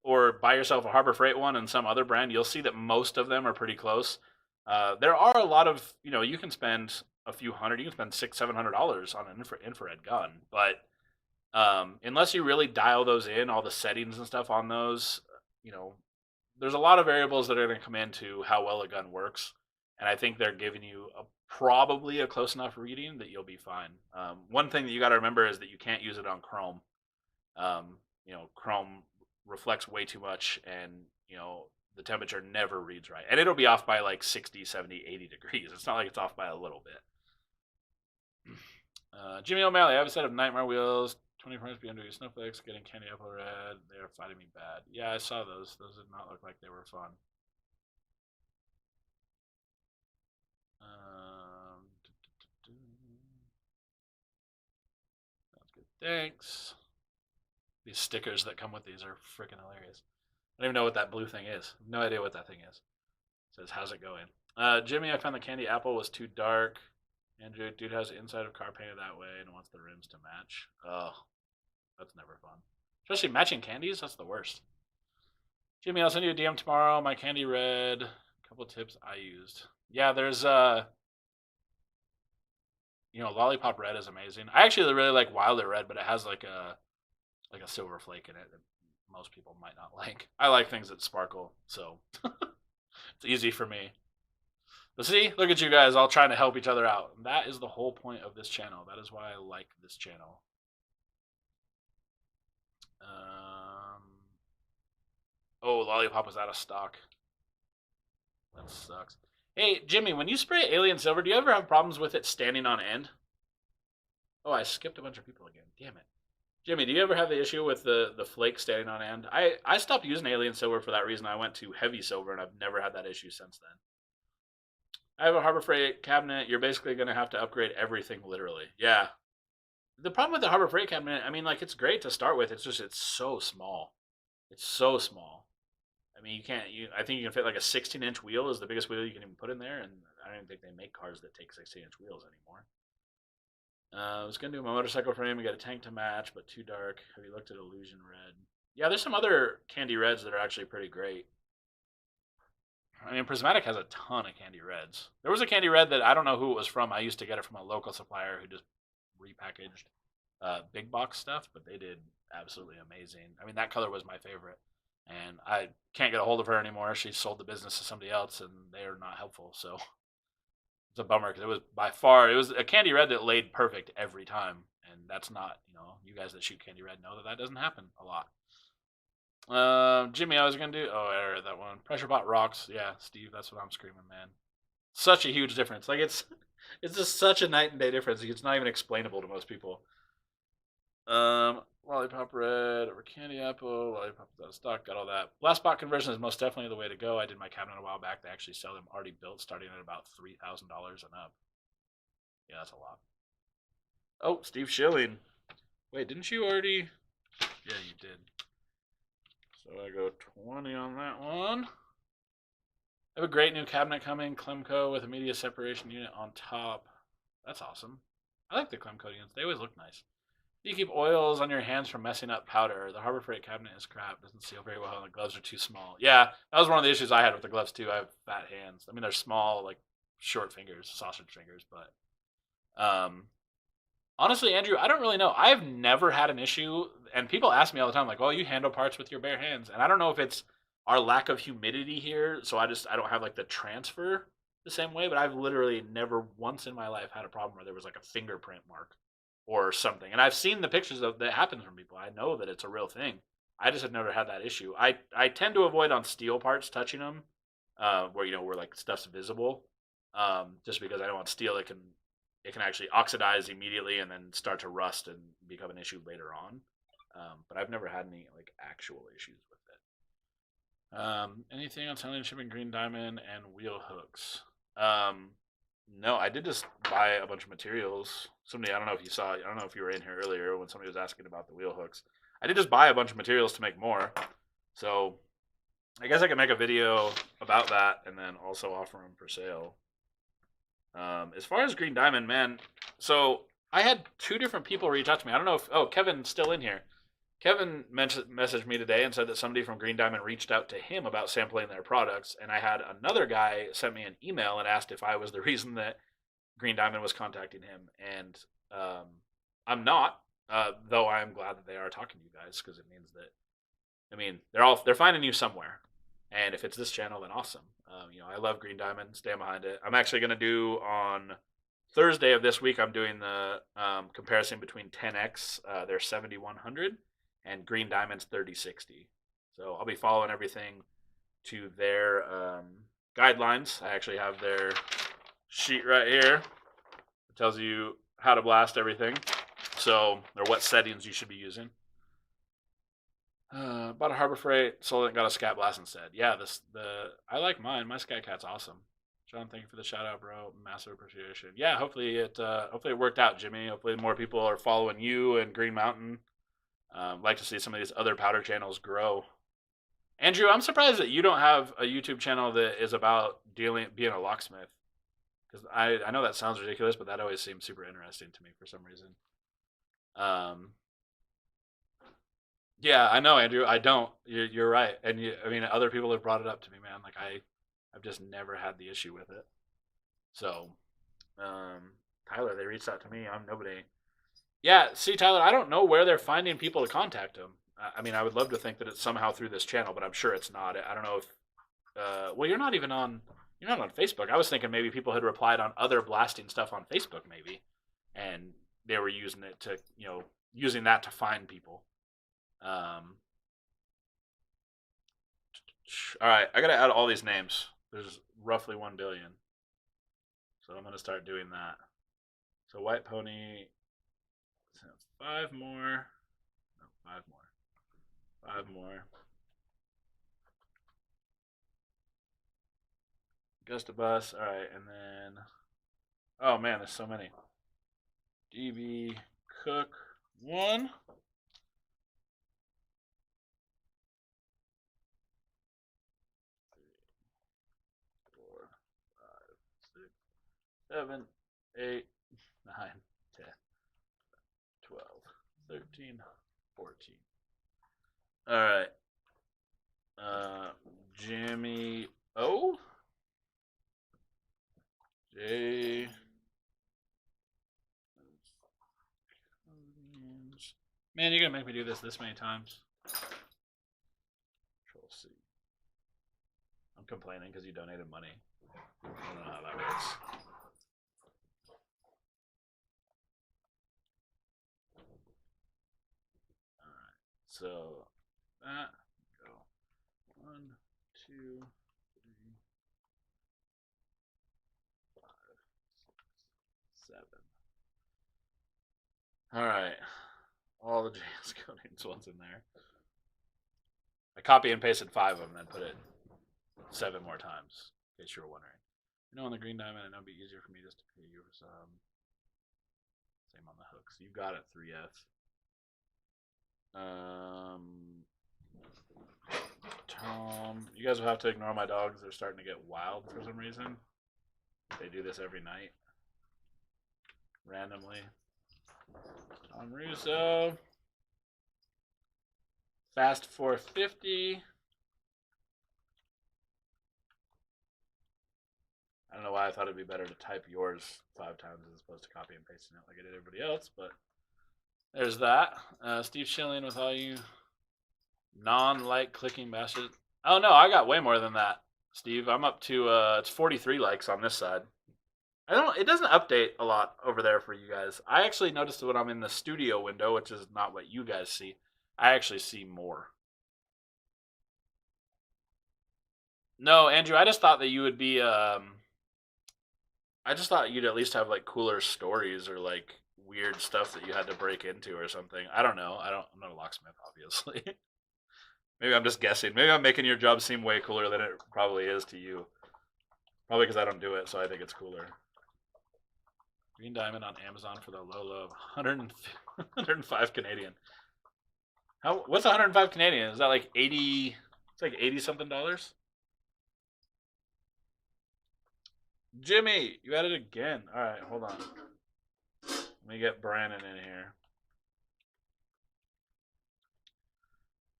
Or buy yourself a Harbor Freight one and some other brand. You'll see that most of them are pretty close. There are a lot of, you can spend a few hundred, you can spend $600-700 on an infrared gun, but unless you really dial those in, all the settings and stuff on those, there's a lot of variables that are going to come into how well a gun works, and I think they're giving you probably a close enough reading that you'll be fine. One thing that you got to remember is that you can't use it on chrome. Chrome reflects way too much, and the temperature never reads right, and it'll be off by like 60, 70, 80 degrees. It's not like it's off by a little bit. Jimmy O'Malley, I have a set of Nightmare wheels, 20 frames BMW snowflakes, getting candy apple red. They are fighting me bad. Yeah, I saw those. Those did not look like they were fun. Sounds good. Thanks. These stickers that come with these are freaking hilarious. I don't even know what that blue thing is. No idea what that thing is. It says, how's it going? Jimmy, I found the candy apple was too dark. Andrew, dude has the inside of car painted that way and wants the rims to match. Oh, that's never fun. Especially matching candies, that's the worst. Jimmy, I'll send you a DM tomorrow. My candy red. A couple tips I used. Yeah, there's Lollipop Red is amazing. I actually really like Wilder Red, but it has like a silver flake in it that most people might not like. I like things that sparkle, so it's easy for me. But see, look at you guys all trying to help each other out. That is the whole point of this channel. That is why I like this channel. Oh, Lollipop was out of stock. That sucks. Hey, Jimmy, when you spray Alien Silver, do you ever have problems with it standing on end? Oh, I skipped a bunch of people again. Damn it. Jimmy, do you ever have the issue with the flake standing on end? I stopped using Alien Silver for that reason. I went to Heavy Silver, and I've never had that issue since then. I have a Harbor Freight cabinet. You're basically going to have to upgrade everything, literally. Yeah. The problem with the Harbor Freight cabinet, I mean, like, it's great to start with. It's just, it's so small. It's so small. I mean, I think you can fit like a 16-inch wheel is the biggest wheel you can even put in there, and I don't even think they make cars that take 16-inch wheels anymore. I was going to do my motorcycle frame. We got a tank to match, but too dark. Have you looked at Illusion Red? Yeah, there's some other candy reds that are actually pretty great. I mean, Prismatic has a ton of candy reds. There was a candy red that I don't know who it was from. I used to get it from a local supplier who just repackaged big box stuff, but they did absolutely amazing. I mean, that color was my favorite, and I can't get a hold of her anymore. She sold the business to somebody else, and they are not helpful. So it's a bummer because it was a candy red that laid perfect every time, and that's not, you guys that shoot candy red know that doesn't happen a lot. Jimmy, I was gonna do. Oh, I read that one. Pressure pot rocks. Yeah, Steve, that's what I'm screaming, man. Such a huge difference. Like it's just such a night and day difference. It's not even explainable to most people. Lollipop red over candy apple. Lollipop out of stock. Got all that. Blast pot conversion is most definitely the way to go. I did my cabinet a while back. They actually sell them already built, starting at about $3,000 and up. Yeah, that's a lot. Oh, Steve Schilling. Wait, didn't you already? Yeah, you did. So I go 20 on that one. I have a great new cabinet coming, Clemco, with a media separation unit on top. That's awesome. I like the Clemco units. They always look nice. You keep oils on your hands from messing up powder. The Harbor Freight cabinet is crap. Doesn't seal very well, and the gloves are too small. Yeah, that was one of the issues I had with the gloves, too. I have fat hands. I mean, they're small, like short fingers, sausage fingers, but honestly, Andrew, I don't really know. I've never had an issue, and people ask me all the time, like, well, you handle parts with your bare hands. And I don't know if it's our lack of humidity here, so I don't have like the transfer the same way, but I've literally never once in my life had a problem where there was like a fingerprint mark or something. And I've seen the pictures that happens from people. I know that it's a real thing. I just have never had that issue. I tend to avoid on steel parts touching them, where like stuff's visible, just because I don't want steel that it can actually oxidize immediately and then start to rust and become an issue later on. But I've never had any like actual issues with it. Anything on selling shipping green diamond and wheel hooks? No, I did just buy a bunch of materials. Somebody, I don't know if you were in here earlier when somebody was asking about the wheel hooks. I did just buy a bunch of materials to make more. So I guess I can make a video about that and then also offer them for sale. As far as green diamond, man, so I had two different people reach out to me. I don't know if Kevin's still in here. Kevin messaged me today and said that somebody from Green Diamond reached out to him about sampling their products, and I had another guy sent me an email and asked if I was the reason that Green Diamond was contacting him, and I'm not, though I'm glad that they are talking to you guys, because it means that, I mean, they're finding you somewhere, and if it's this channel, then awesome. I love Green Diamond, stand behind it. I'm actually going to do on Thursday of this week, I'm doing the comparison between 10X, their 7100, and Green Diamond's 3060. So I'll be following everything to their guidelines. I actually have their sheet right here. It tells you how to blast everything. Or what settings you should be using. Bought a Harbor Freight, sold it, and got a Scat Blast instead. Yeah, I like mine. My Scat Cat's awesome. John, thank you for the shout out, bro. Massive appreciation. Yeah, hopefully it worked out, Jimmy. Hopefully more people are following you and Green Mountain. Like to see some of these other powder channels grow. Andrew, I'm surprised that you don't have a YouTube channel that is about being a locksmith. Because I know that sounds ridiculous, but that always seems super interesting to me for some reason. Yeah, I know, Andrew. I don't. You're right. And other people have brought it up to me, man. Like I've just never had the issue with it. So, Tyler, they reached out to me. I'm nobody. Yeah, see, Tyler, I don't know where they're finding people to contact them. I mean, I would love to think that it's somehow through this channel, but I'm sure it's not. I don't know if. Well, you're not even on. You're not on Facebook. I was thinking maybe people had replied on other blasting stuff on Facebook, maybe, and they were using it to, using that to find people. All right, I gotta add all these names. There's roughly 1 billion, so I'm gonna start doing that. So white pony, 5 more. No, 5 more. 5 more. Gustabus. All right, and then. Oh man, there's so many. DB Cook 1. 4, 5, 6, 7, 8, 9, 10, 12, 13, 14. All right. Jimmy O. J. Man, you're gonna make me do this many times. Control C. I'm complaining because you donated money. I don't know how that works. Alright, so that go 1, 2, 3, 5, 6, 7. Alright. All the JS coatings ones in there. I copy and pasted 5 of them and then put it 7 more times, in case you were wondering. On the green diamond, and it'll be easier for me just to pay you for some. Same on the hooks. You got it, 3F. Tom, you guys will have to ignore my dogs. They're starting to get wild for some reason. They do this every night, randomly. Tom Russo. Fast 450. I don't know why I thought it'd be better to type yours 5 times as opposed to copy and pasting it like I did everybody else, but there's that. Steve Schilling with all you non-like clicking bastards. Oh no, I got way more than that, Steve. I'm up to it's 43 likes on this side. It doesn't update a lot over there for you guys. I actually noticed that when I'm in the studio window, which is not what you guys see, I actually see more. No, Andrew, I just thought that you would be I just thought you'd at least have like cooler stories or like weird stuff that you had to break into or something. I don't know. I'm not a locksmith, obviously. Maybe I'm just guessing. Maybe I'm making your job seem way cooler than it probably is to you. Probably because I don't do it, so I think it's cooler. Green diamond on Amazon for the low low of 105 Canadian. What's 105 Canadian? Is that like 80? It's like 80 something dollars. Jimmy, you at it again. All right, hold on. Let me get Brandon in here.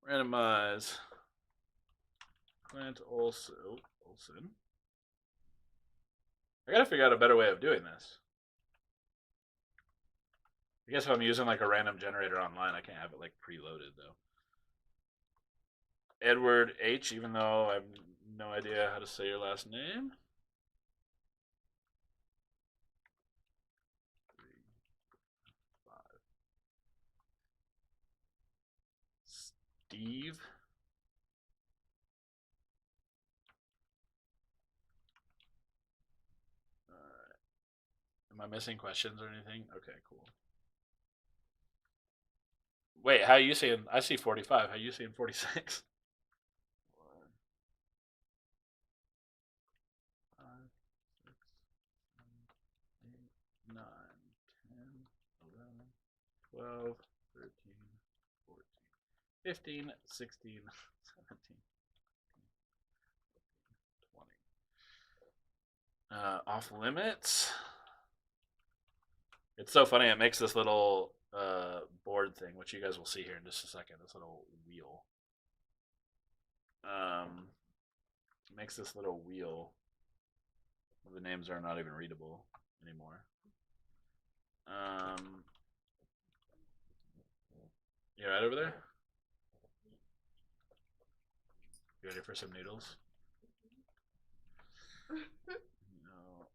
Randomize. Clint Olson. I gotta figure out a better way of doing this. I guess if I'm using like a random generator online, I can't have it like preloaded though. Edward H, even though I have no idea how to say your last name. 3, 5. Steve. Am I missing questions or anything? Okay, cool. Wait, how are you seeing? I see 45. How are you seeing 46? 4, 5, 6, 7, 8, 9, 10, 11, 12, 13, 14, 15, 16, 17, 20. Off limits. It's so funny. It makes this little board thing, which you guys will see here in just a second. This little wheel. Makes this little wheel. The names are not even readable anymore. You right over there? You ready for some noodles? No.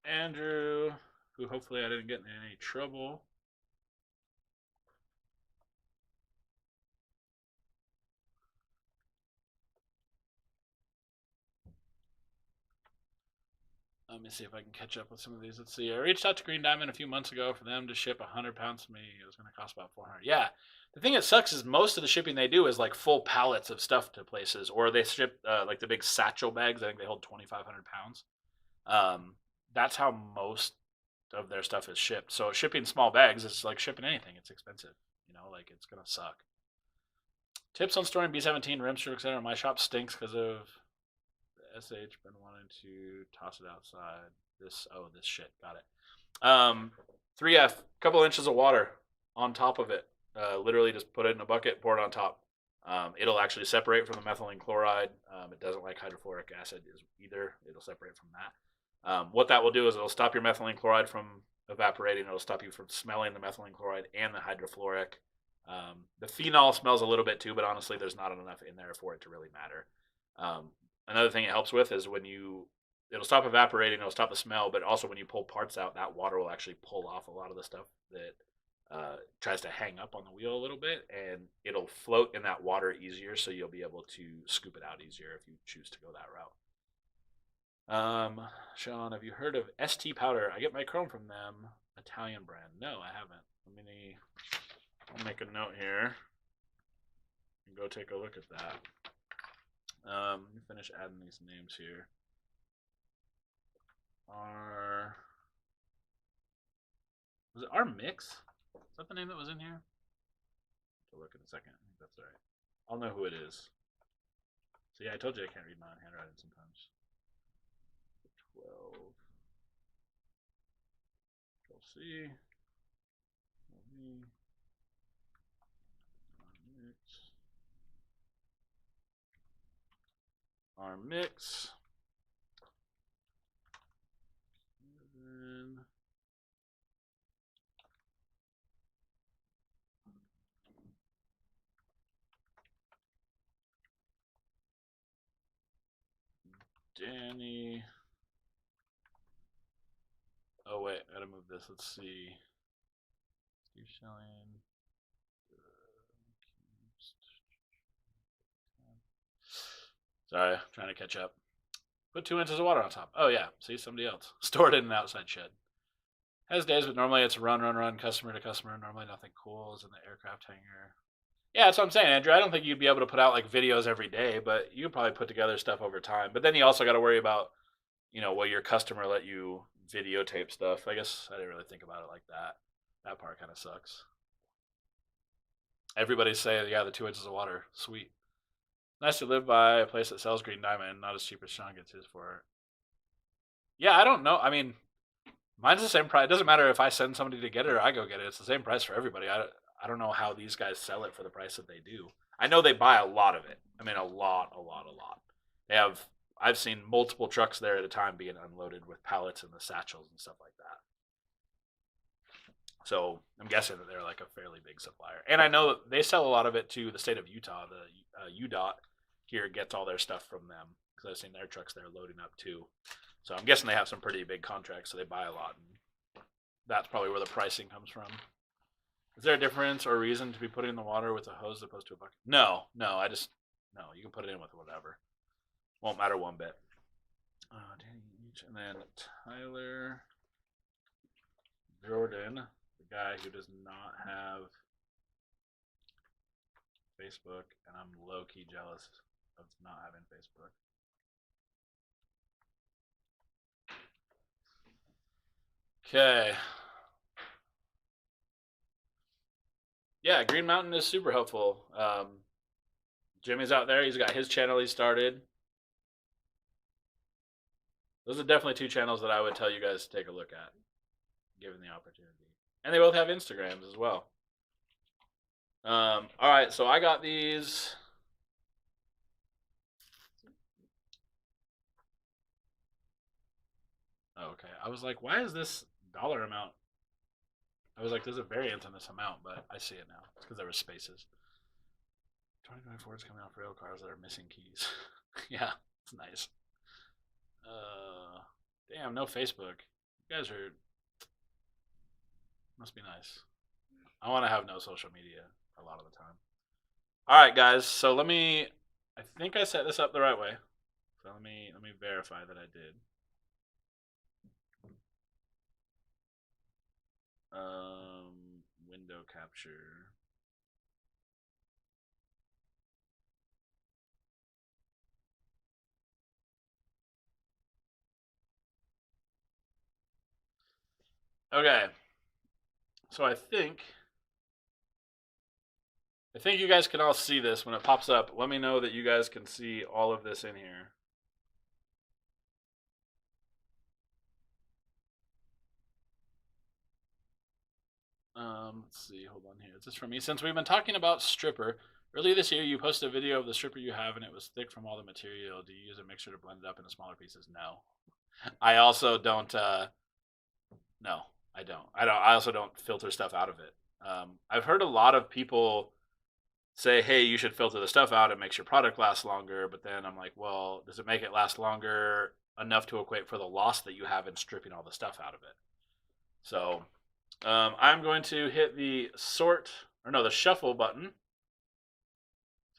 Andrew, who hopefully I didn't get in any trouble. Let me see if I can catch up with some of these. Let's see. I reached out to Green Diamond a few months ago for them to ship 100 pounds to me. It was going to cost about 400. Yeah. The thing that sucks is most of the shipping they do is like full pallets of stuff to places, or they ship like the big satchel bags. I think they hold 2,500 pounds. That's how most of their stuff is shipped. So shipping small bags is like shipping anything. It's expensive. Like it's going to suck. Tips on storing B17, rim stroke, etc. My shop stinks because of SH been wanting to toss it outside. This shit. Got it. 3F, couple inches of water on top of it. Literally just put it in a bucket, pour it on top. It'll actually separate from the methylene chloride. It doesn't like hydrofluoric acid either. It'll separate from that. What that will do is it'll stop your methylene chloride from evaporating. It'll stop you from smelling the methylene chloride and the hydrofluoric. The phenol smells a little bit too, but honestly, there's not enough in there for it to really matter. Another thing it helps with is it'll stop evaporating, it'll stop the smell, but also when you pull parts out, that water will actually pull off a lot of the stuff that tries to hang up on the wheel a little bit, and it'll float in that water easier, so you'll be able to scoop it out easier if you choose to go that route. Sean, have you heard of ST Powder? I get my chrome from them. Italian brand. No, I haven't. I'll make a note here and go take a look at that. Let me finish adding these names here. Was it our mix? Is that the name that was in here? I'll look in a second. I think that's right. I'll know who it is. So yeah, I told you I can't read my own handwriting sometimes. 12. Control C. Control V. Our mix. And then Danny. Oh wait, I gotta move this. Let's see. Steve Shelling. Sorry, trying to catch up. Put 2 inches of water on top. Oh yeah, see, somebody else. Stored in an outside shed. Has days, but normally it's run, customer to customer. Normally nothing cool is in the aircraft hangar. Yeah, that's what I'm saying, Andrew. I don't think you'd be able to put out like videos every day, but you could probably put together stuff over time. But then you also got to worry about, will your customer let you videotape stuff? I guess I didn't really think about it like that. That part kind of sucks. Everybody's saying, yeah, the 2 inches of water. Sweet. Nice to live by a place that sells green diamond, not as cheap as Sean gets his for. Yeah, I don't know. I mean, mine's the same price. It doesn't matter if I send somebody to get it or I go get it. It's the same price for everybody. I don't know how these guys sell it for the price that they do. I know they buy a lot of it. I mean, a lot. I've seen multiple trucks there at a time being unloaded with pallets and the satchels and stuff like that. So I'm guessing that they're like a fairly big supplier. And I know they sell a lot of it to the state of Utah. The UDOT here gets all their stuff from them because I've seen their trucks there loading up too. So I'm guessing they have some pretty big contracts, so they buy a lot. And that's probably where the pricing comes from. Is there a difference or reason to be putting in the water with a hose as opposed to a bucket? No. You can put it in with whatever. Won't matter one bit. And then Tyler Jordan, the guy who does not have Facebook, and I'm low-key jealous of not having Facebook. Okay. Yeah, Green Mountain is super helpful. Jimmy's out there. He's got his channel he started. Those are definitely two channels that I would tell you guys to take a look at, given the opportunity. And they both have Instagrams as well. All right, so I got these. Oh, okay. I was like, why is this dollar amount? I was like, there's a variance in this amount, but I see it now. It's because there were spaces. 2024 is coming out for rail cars that are missing keys. Yeah, it's nice. Damn, no Facebook. You guys are must be nice. I want to have no social media a lot of the time. All right, guys. So let me. I think I set this up the right way. So let me verify that I did. Window capture. Okay. So I think you guys can all see this when it pops up. Let me know that you guys can see all of this in here. Let's see. Hold on here. Is this from me? Since we've been talking about stripper, earlier this year you posted a video of the stripper you have and it was thick from all the material. Do you use a mixer to blend it up into smaller pieces? No. I also don't. No, I don't. I also don't filter stuff out of it. I've heard a lot of people say, hey, you should filter the stuff out. It makes your product last longer. But then I'm like, well, does it make it last longer enough to equate for the loss that you have in stripping all the stuff out of it? So I'm going to hit the the shuffle button.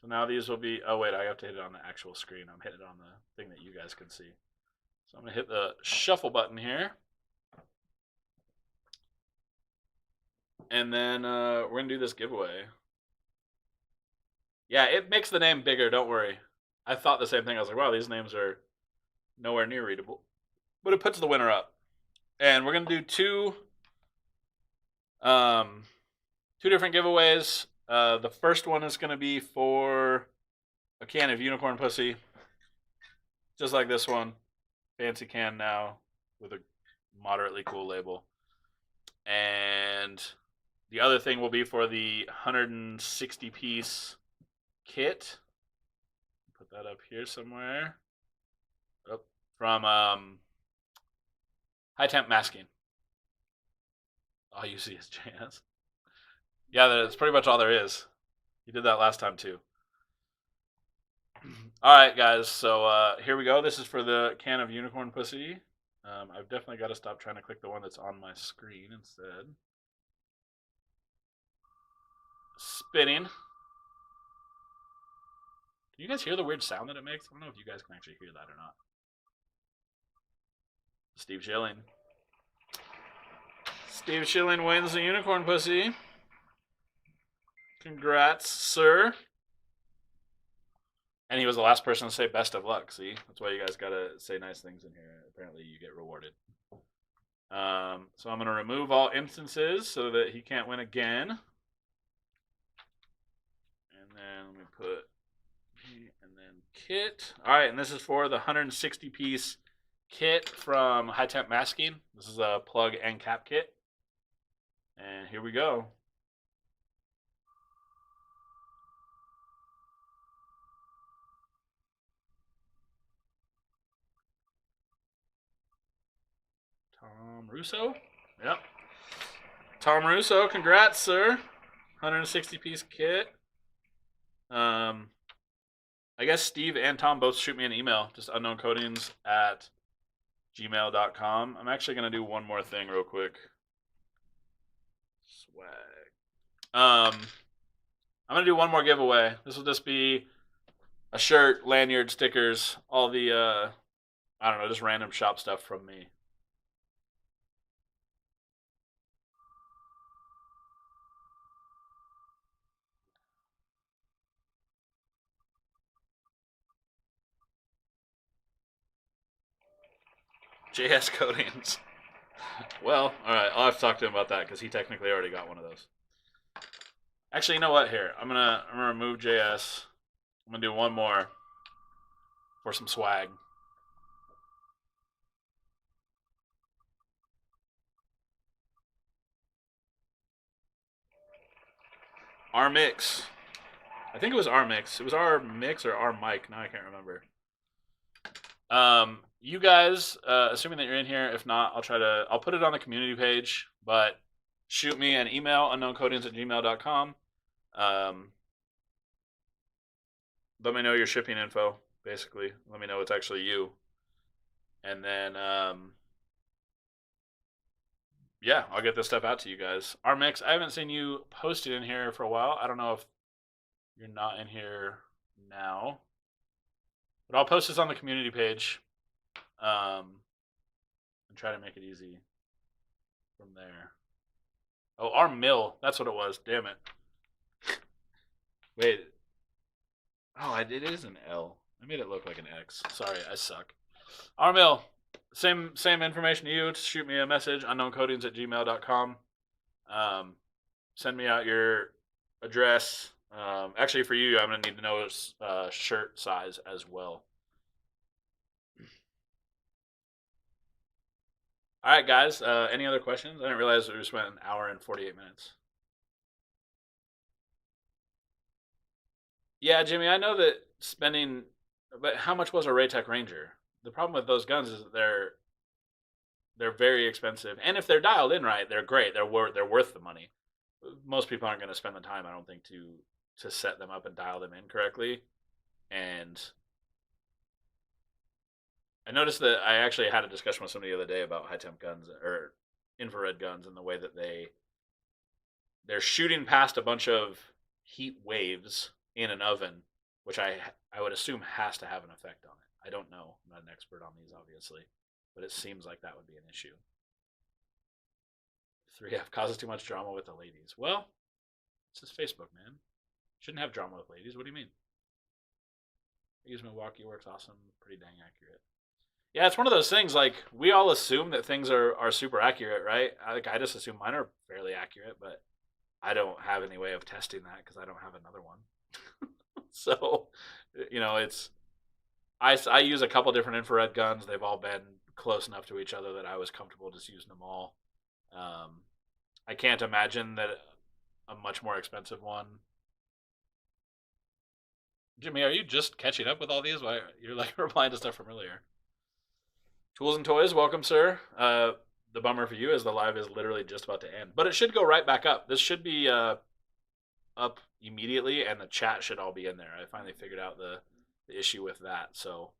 So now these will be, oh wait, I have to hit it on the actual screen. I'm hitting it on the thing that you guys can see. So I'm going to hit the shuffle button here. And then we're going to do this giveaway. Yeah, it makes the name bigger, don't worry. I thought the same thing. I was like, wow, these names are nowhere near readable. But it puts the winner up. And we're going to do two different giveaways. The first one is going to be for a can of unicorn pussy. Just like this one. Fancy can now with a moderately cool label. And the other thing will be for the 160 piece kit. Put that up here somewhere. From high temp masking. All you see is jazz. Yeah, that's pretty much all there is. You did that last time too. All right, guys. So here we go. This is for the can of unicorn pussy. I've definitely got to stop trying to click the one that's on my screen instead. Spinning. Can you guys hear the weird sound that it makes? I don't know if you guys can actually hear that or not. Steve Schilling. Steve Schilling wins the unicorn pussy. Congrats, sir. And he was the last person to say best of luck. See? That's why you guys got to say nice things in here. Apparently you get rewarded. So I'm going to remove all instances so that he can't win again. And then let me put and then kit. All right, and this is for the 160 piece kit from High Temp Masking. This is a plug and cap kit. And here we go. Tom Russo? Yep. Tom Russo, congrats, sir. 160 piece kit. I guess Steve and Tom both shoot me an email, just unknowncoatings@gmail.com. I'm actually going to do one more thing real quick. Swag. I'm going to do one more giveaway. This will just be a shirt, lanyard, stickers, all the, I don't know, just random shop stuff from me. JS Coatings. Well, all right. I'll have to talk to him about that because he technically already got one of those. Actually, you know what? Here, I'm gonna remove JS. I'm gonna do one more for some swag. Our mix. I think it was our mix. It was our mix or our mic. Now I can't remember. You guys, assuming that you're in here, if not, I'll put it on the community page, but shoot me an email, unknowncoatings@gmail.com. let me know your shipping info. Basically, let me know it's actually you, and then yeah, I'll get this stuff out to you guys. Our mix. I haven't seen you posted in here for a while. I don't know if you're not in here now, but I'll post this on the community page. And try to make it easy from there. Oh, our mill. That's what it was. Damn it. Wait. Oh, it is an L. I made it look like an X. Sorry, I suck. Our mill. Same information to you. Just shoot me a message, unknowncoatings@gmail.com. Send me out your address. Actually, for you, I'm going to need to know shirt size as well. All right, guys. Any other questions? I didn't realize we just went an hour and 48 minutes. Yeah, Jimmy, I know that spending, but how much was a Raytech Ranger? The problem with those guns is that they're very expensive, and if they're dialed in right, they're great. They're worth the money. Most people aren't going to spend the time, I don't think, to set them up and dial them in correctly. And I noticed that I actually had a discussion with somebody the other day about high temp guns or infrared guns and the way that they're shooting past a bunch of heat waves in an oven, which I would assume has to have an effect on it. I don't know. I'm not an expert on these, obviously, but it seems like that would be an issue. 3F causes too much drama with the ladies. Well, it's just Facebook, man. Shouldn't have drama with ladies. What do you mean? I use Milwaukee works awesome, pretty dang accurate. Yeah, it's one of those things. Like we all assume that things are super accurate, right? I just assume mine are fairly accurate, but I don't have any way of testing that because I don't have another one. So, it's I use a couple different infrared guns. They've all been close enough to each other that I was comfortable just using them all. Um, I can't imagine that a much more expensive one. Jimmy, are you just catching up with all these? Why you're like replying to stuff from earlier? Tools and toys, welcome, sir. The bummer for you is the live is literally just about to end, but it should go right back up. This should be up immediately, and the chat should all be in there. I finally figured out the issue with that. So,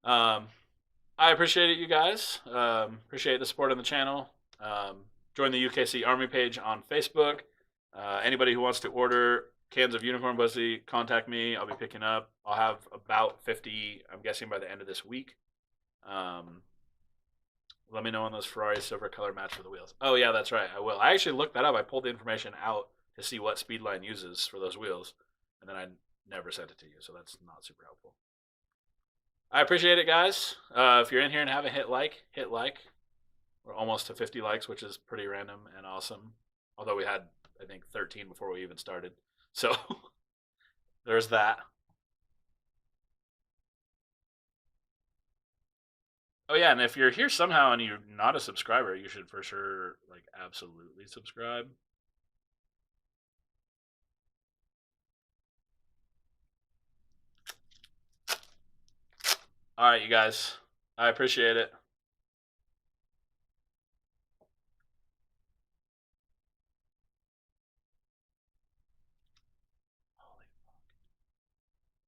um, I appreciate it, you guys. Appreciate the support on the channel. Join the UKC Army page on Facebook. Anybody who wants to order cans of Unicorn Pussy, contact me. I'll be picking up. I'll have about 50, I'm guessing, by the end of this week. Let me know on those Ferrari silver color match for the wheels. Oh, yeah, that's right. I will. I actually looked that up. I pulled the information out to see what Speedline uses for those wheels, and then I never sent it to you, so that's not super helpful. I appreciate it, guys. If you're in here and haven't hit like, hit like. We're almost to 50 likes, which is pretty random and awesome. Although we had, I think, 13 before we even started. So there's that. Oh yeah, and if you're here somehow and you're not a subscriber, you should for sure absolutely subscribe. All right, you guys. I appreciate it.